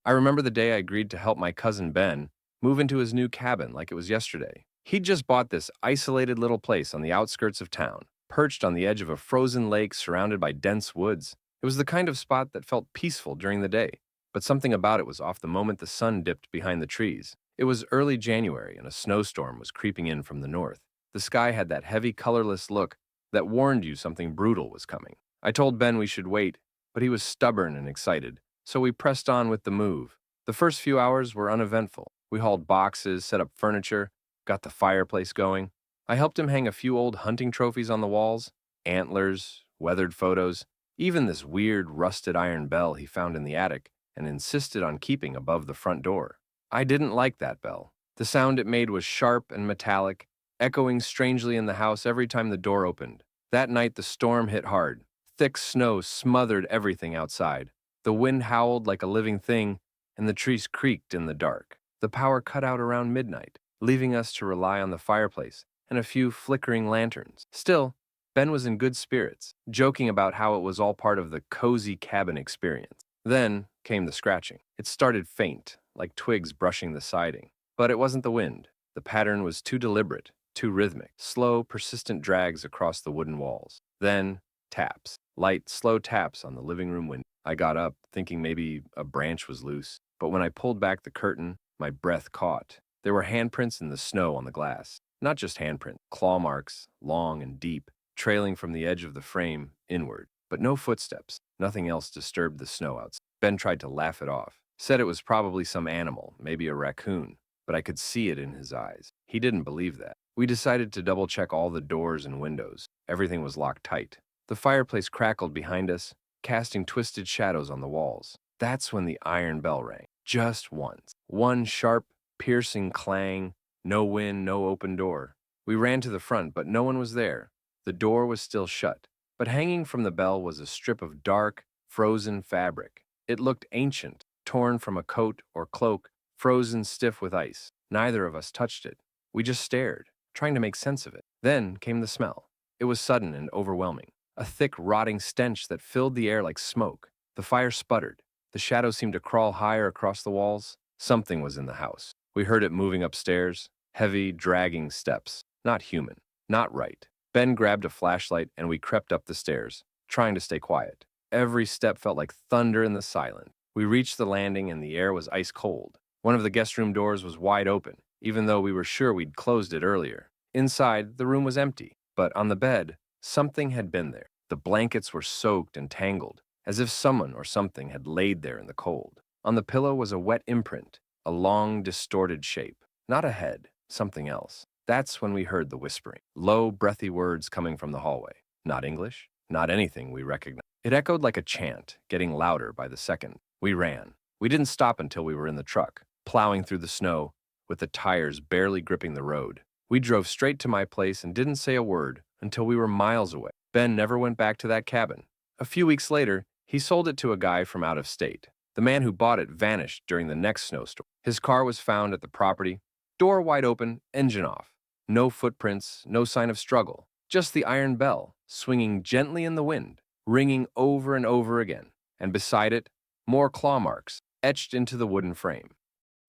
I remember the day I agreed to help my cousin Ben move into his new cabin like it was yesterday. He'd just bought this isolated little place on the outskirts of town, perched on the edge of a frozen lake surrounded by dense woods. It was the kind of spot that felt peaceful during the day, but something about it was off the moment the sun dipped behind the trees. It was early January and a snowstorm was creeping in from the north. The sky had that heavy, colorless look that warned you something brutal was coming. I told Ben we should wait, but he was stubborn and excited, so we pressed on with the move. The first few hours were uneventful. We hauled boxes, set up furniture, got the fireplace going. I helped him hang a few old hunting trophies on the walls, antlers, weathered photos, even this weird rusted iron bell he found in the attic and insisted on keeping above the front door. I didn't like that bell. The sound it made was sharp and metallic, echoing strangely in the house every time the door opened. That night the storm hit hard. Thick snow smothered everything outside. The wind howled like a living thing, and the trees creaked in the dark. The power cut out around midnight, leaving us to rely on the fireplace and a few flickering lanterns. Still, Ben was in good spirits, joking about how it was all part of the cozy cabin experience. Then came the scratching. It started faint, like twigs brushing the siding. But it wasn't the wind. The pattern was too deliberate, too rhythmic, slow, persistent drags across the wooden walls. Then, taps. Light, slow taps on the living room window. I got up, thinking maybe a branch was loose. But when I pulled back the curtain, my breath caught. There were handprints in the snow on the glass. Not just handprints, claw marks, long and deep, trailing from the edge of the frame inward. But no footsteps. Nothing else disturbed the snow outside. Ben tried to laugh it off. Said it was probably some animal, maybe a raccoon. But I could see it in his eyes. He didn't believe that. We decided to double-check all the doors and windows. Everything was locked tight. The fireplace crackled behind us, casting twisted shadows on the walls. That's when the iron bell rang. Just once. One sharp, piercing clang. No wind, no open door. We ran to the front, but no one was there. The door was still shut. But hanging from the bell was a strip of dark, frozen fabric. It looked ancient, torn from a coat or cloak, frozen stiff with ice. Neither of us touched it. We just stared, trying to make sense of it. Then came the smell. It was sudden and overwhelming. A thick, rotting stench that filled the air like smoke. The fire sputtered. The shadows seemed to crawl higher across the walls. Something was in the house. We heard it moving upstairs. Heavy, dragging steps. Not human. Not right. Ben grabbed a flashlight and we crept up the stairs, trying to stay quiet. Every step felt like thunder in the silence. We reached the landing and the air was ice cold. One of the guest room doors was wide open, even though we were sure we'd closed it earlier. Inside, the room was empty, but on the bed, something had been there. The blankets were soaked and tangled, as if someone or something had laid there in the cold. On the pillow was a wet imprint, a long, distorted shape. Not a head, something else. That's when we heard the whispering. Low, breathy words coming from the hallway. Not English, not anything we recognized. It echoed like a chant, getting louder by the second. We ran. We didn't stop until we were in the truck, plowing through the snow, with the tires barely gripping the road. We drove straight to my place and didn't say a word until we were miles away. Ben never went back to that cabin. A few weeks later, he sold it to a guy from out of state. The man who bought it vanished during the next snowstorm. His car was found at the property, door wide open, engine off. No footprints, no sign of struggle. Just the iron bell, swinging gently in the wind, ringing over and over again. And beside it, more claw marks, etched into the wooden frame.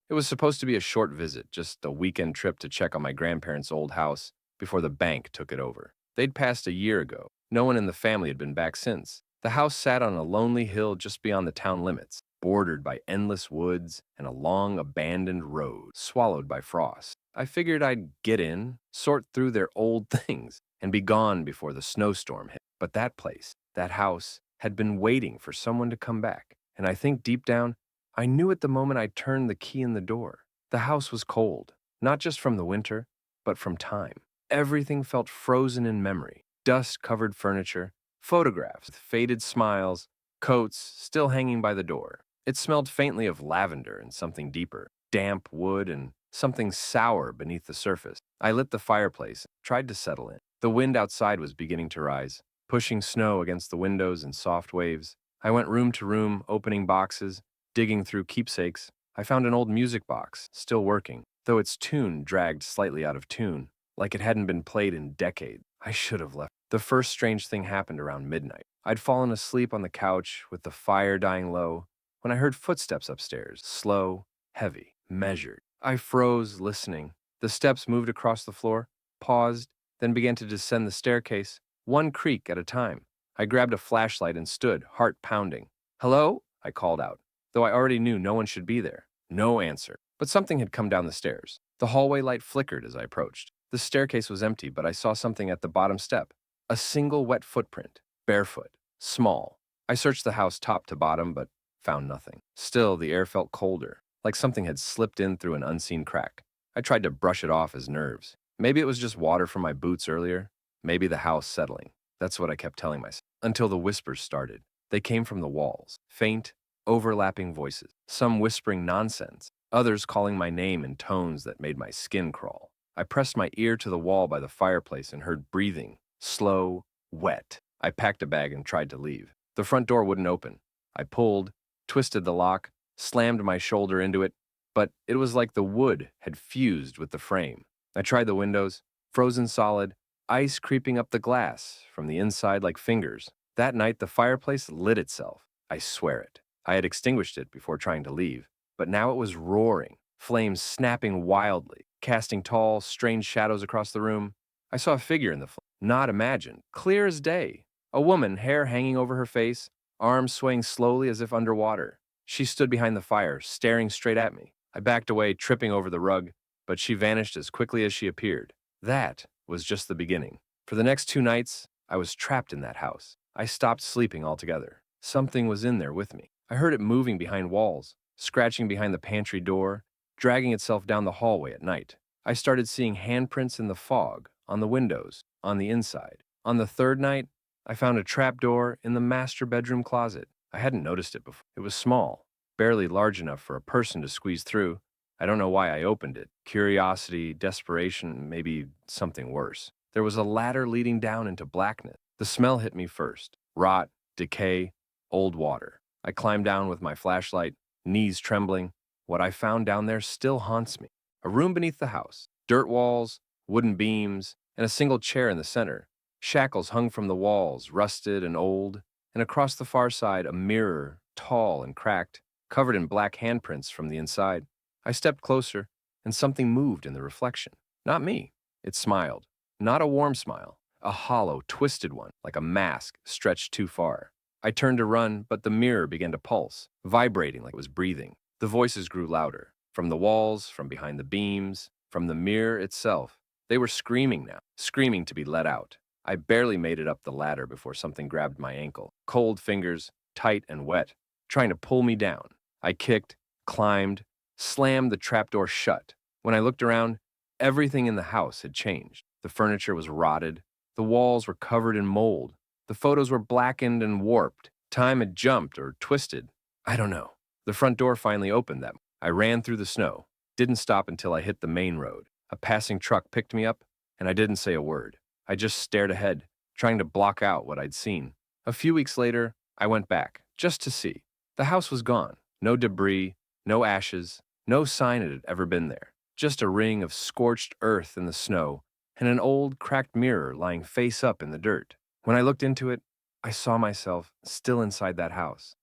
It was supposed to be a short visit, just a weekend trip to check on my grandparents' old house before the bank took it over. They'd passed a year ago. No one in the family had been back since. The house sat on a lonely hill just beyond the town limits, bordered by endless woods and a long abandoned road swallowed by frost. I figured I'd get in, sort through their old things, and be gone before the snowstorm hit. But that place, that house, had been waiting for someone to come back. And I think deep down, I knew at the moment I turned the key in the door. The house was cold, not just from the winter, but from time. Everything felt frozen in memory. Dust-covered furniture, photographs with faded smiles, coats still hanging by the door. It smelled faintly of lavender and something deeper, damp wood and something sour beneath the surface. I lit the fireplace, tried to settle in. The wind outside was beginning to rise, pushing snow against the windows in soft waves. I went room to room, opening boxes, digging through keepsakes. I found an old music box, still working, though its tune dragged slightly out of tune, like it hadn't been played in decades. I should have left. The first strange thing happened around midnight. I'd fallen asleep on the couch with the fire dying low when I heard footsteps upstairs, slow, heavy, measured. I froze, listening. The steps moved across the floor, paused, then began to descend the staircase, one creak at a time. I grabbed a flashlight and stood, heart pounding. "Hello?" I called out, though I already knew no one should be there. No answer. But something had come down the stairs. The hallway light flickered as I approached. The staircase was empty, but I saw something at the bottom step. A single wet footprint, barefoot, small. I searched the house top to bottom, but found nothing. Still, the air felt colder, like something had slipped in through an unseen crack. I tried to brush it off as nerves. Maybe it was just water from my boots earlier. Maybe the house settling. That's what I kept telling myself. Until the whispers started. They came from the walls. Faint, overlapping voices. Some whispering nonsense. Others calling my name in tones that made my skin crawl. I pressed my ear to the wall by the fireplace and heard breathing. Slow, wet. I packed a bag and tried to leave. The front door wouldn't open. I pulled, twisted the lock, slammed my shoulder into it, but it was like the wood had fused with the frame. I tried the windows, frozen solid, ice creeping up the glass from the inside like fingers. That night, the fireplace lit itself. I swear it. I had extinguished it before trying to leave, but now it was roaring, flames snapping wildly, casting tall, strange shadows across the room. I saw a figure in the flame, not imagined, clear as day. A woman, hair hanging over her face, arms swaying slowly as if underwater. She stood behind the fire, staring straight at me. I backed away, tripping over the rug, but she vanished as quickly as she appeared. That was just the beginning. For the next 2 nights, I was trapped in that house. I stopped sleeping altogether. Something was in there with me. I heard it moving behind walls, scratching behind the pantry door, dragging itself down the hallway at night. I started seeing handprints in the fog, on the windows, on the inside. On the third night, I found a trapdoor in the master bedroom closet. I hadn't noticed it before. It was small, barely large enough for a person to squeeze through. I don't know why I opened it. Curiosity, desperation, maybe something worse. There was a ladder leading down into blackness. The smell hit me first. Rot, decay, old water. I climbed down with my flashlight, knees trembling. What I found down there still haunts me. A room beneath the house. Dirt walls, wooden beams, and a single chair in the center. Shackles hung from the walls, rusted and old, and across the far side, a mirror, tall and cracked, covered in black handprints from the inside. I stepped closer, and something moved in the reflection. Not me. It smiled. Not a warm smile. A hollow, twisted one, like a mask stretched too far. I turned to run, but the mirror began to pulse, vibrating like it was breathing. The voices grew louder. From the walls, from behind the beams, from the mirror itself. They were screaming now, screaming to be let out. I barely made it up the ladder before something grabbed my ankle. Cold fingers, tight and wet, trying to pull me down. I kicked, climbed, slammed the trapdoor shut. When I looked around, everything in the house had changed. The furniture was rotted. The walls were covered in mold. The photos were blackened and warped. Time had jumped or twisted. I don't know. The front door finally opened that. I ran through the snow. Didn't stop until I hit the main road. A passing truck picked me up, and I didn't say a word. I just stared ahead, trying to block out what I'd seen. A few weeks later, I went back, just to see. The house was gone. No debris, no ashes, no sign it had ever been there. Just a ring of scorched earth in the snow, and an old, cracked mirror lying face up in the dirt. When I looked into it, I saw myself still inside that house.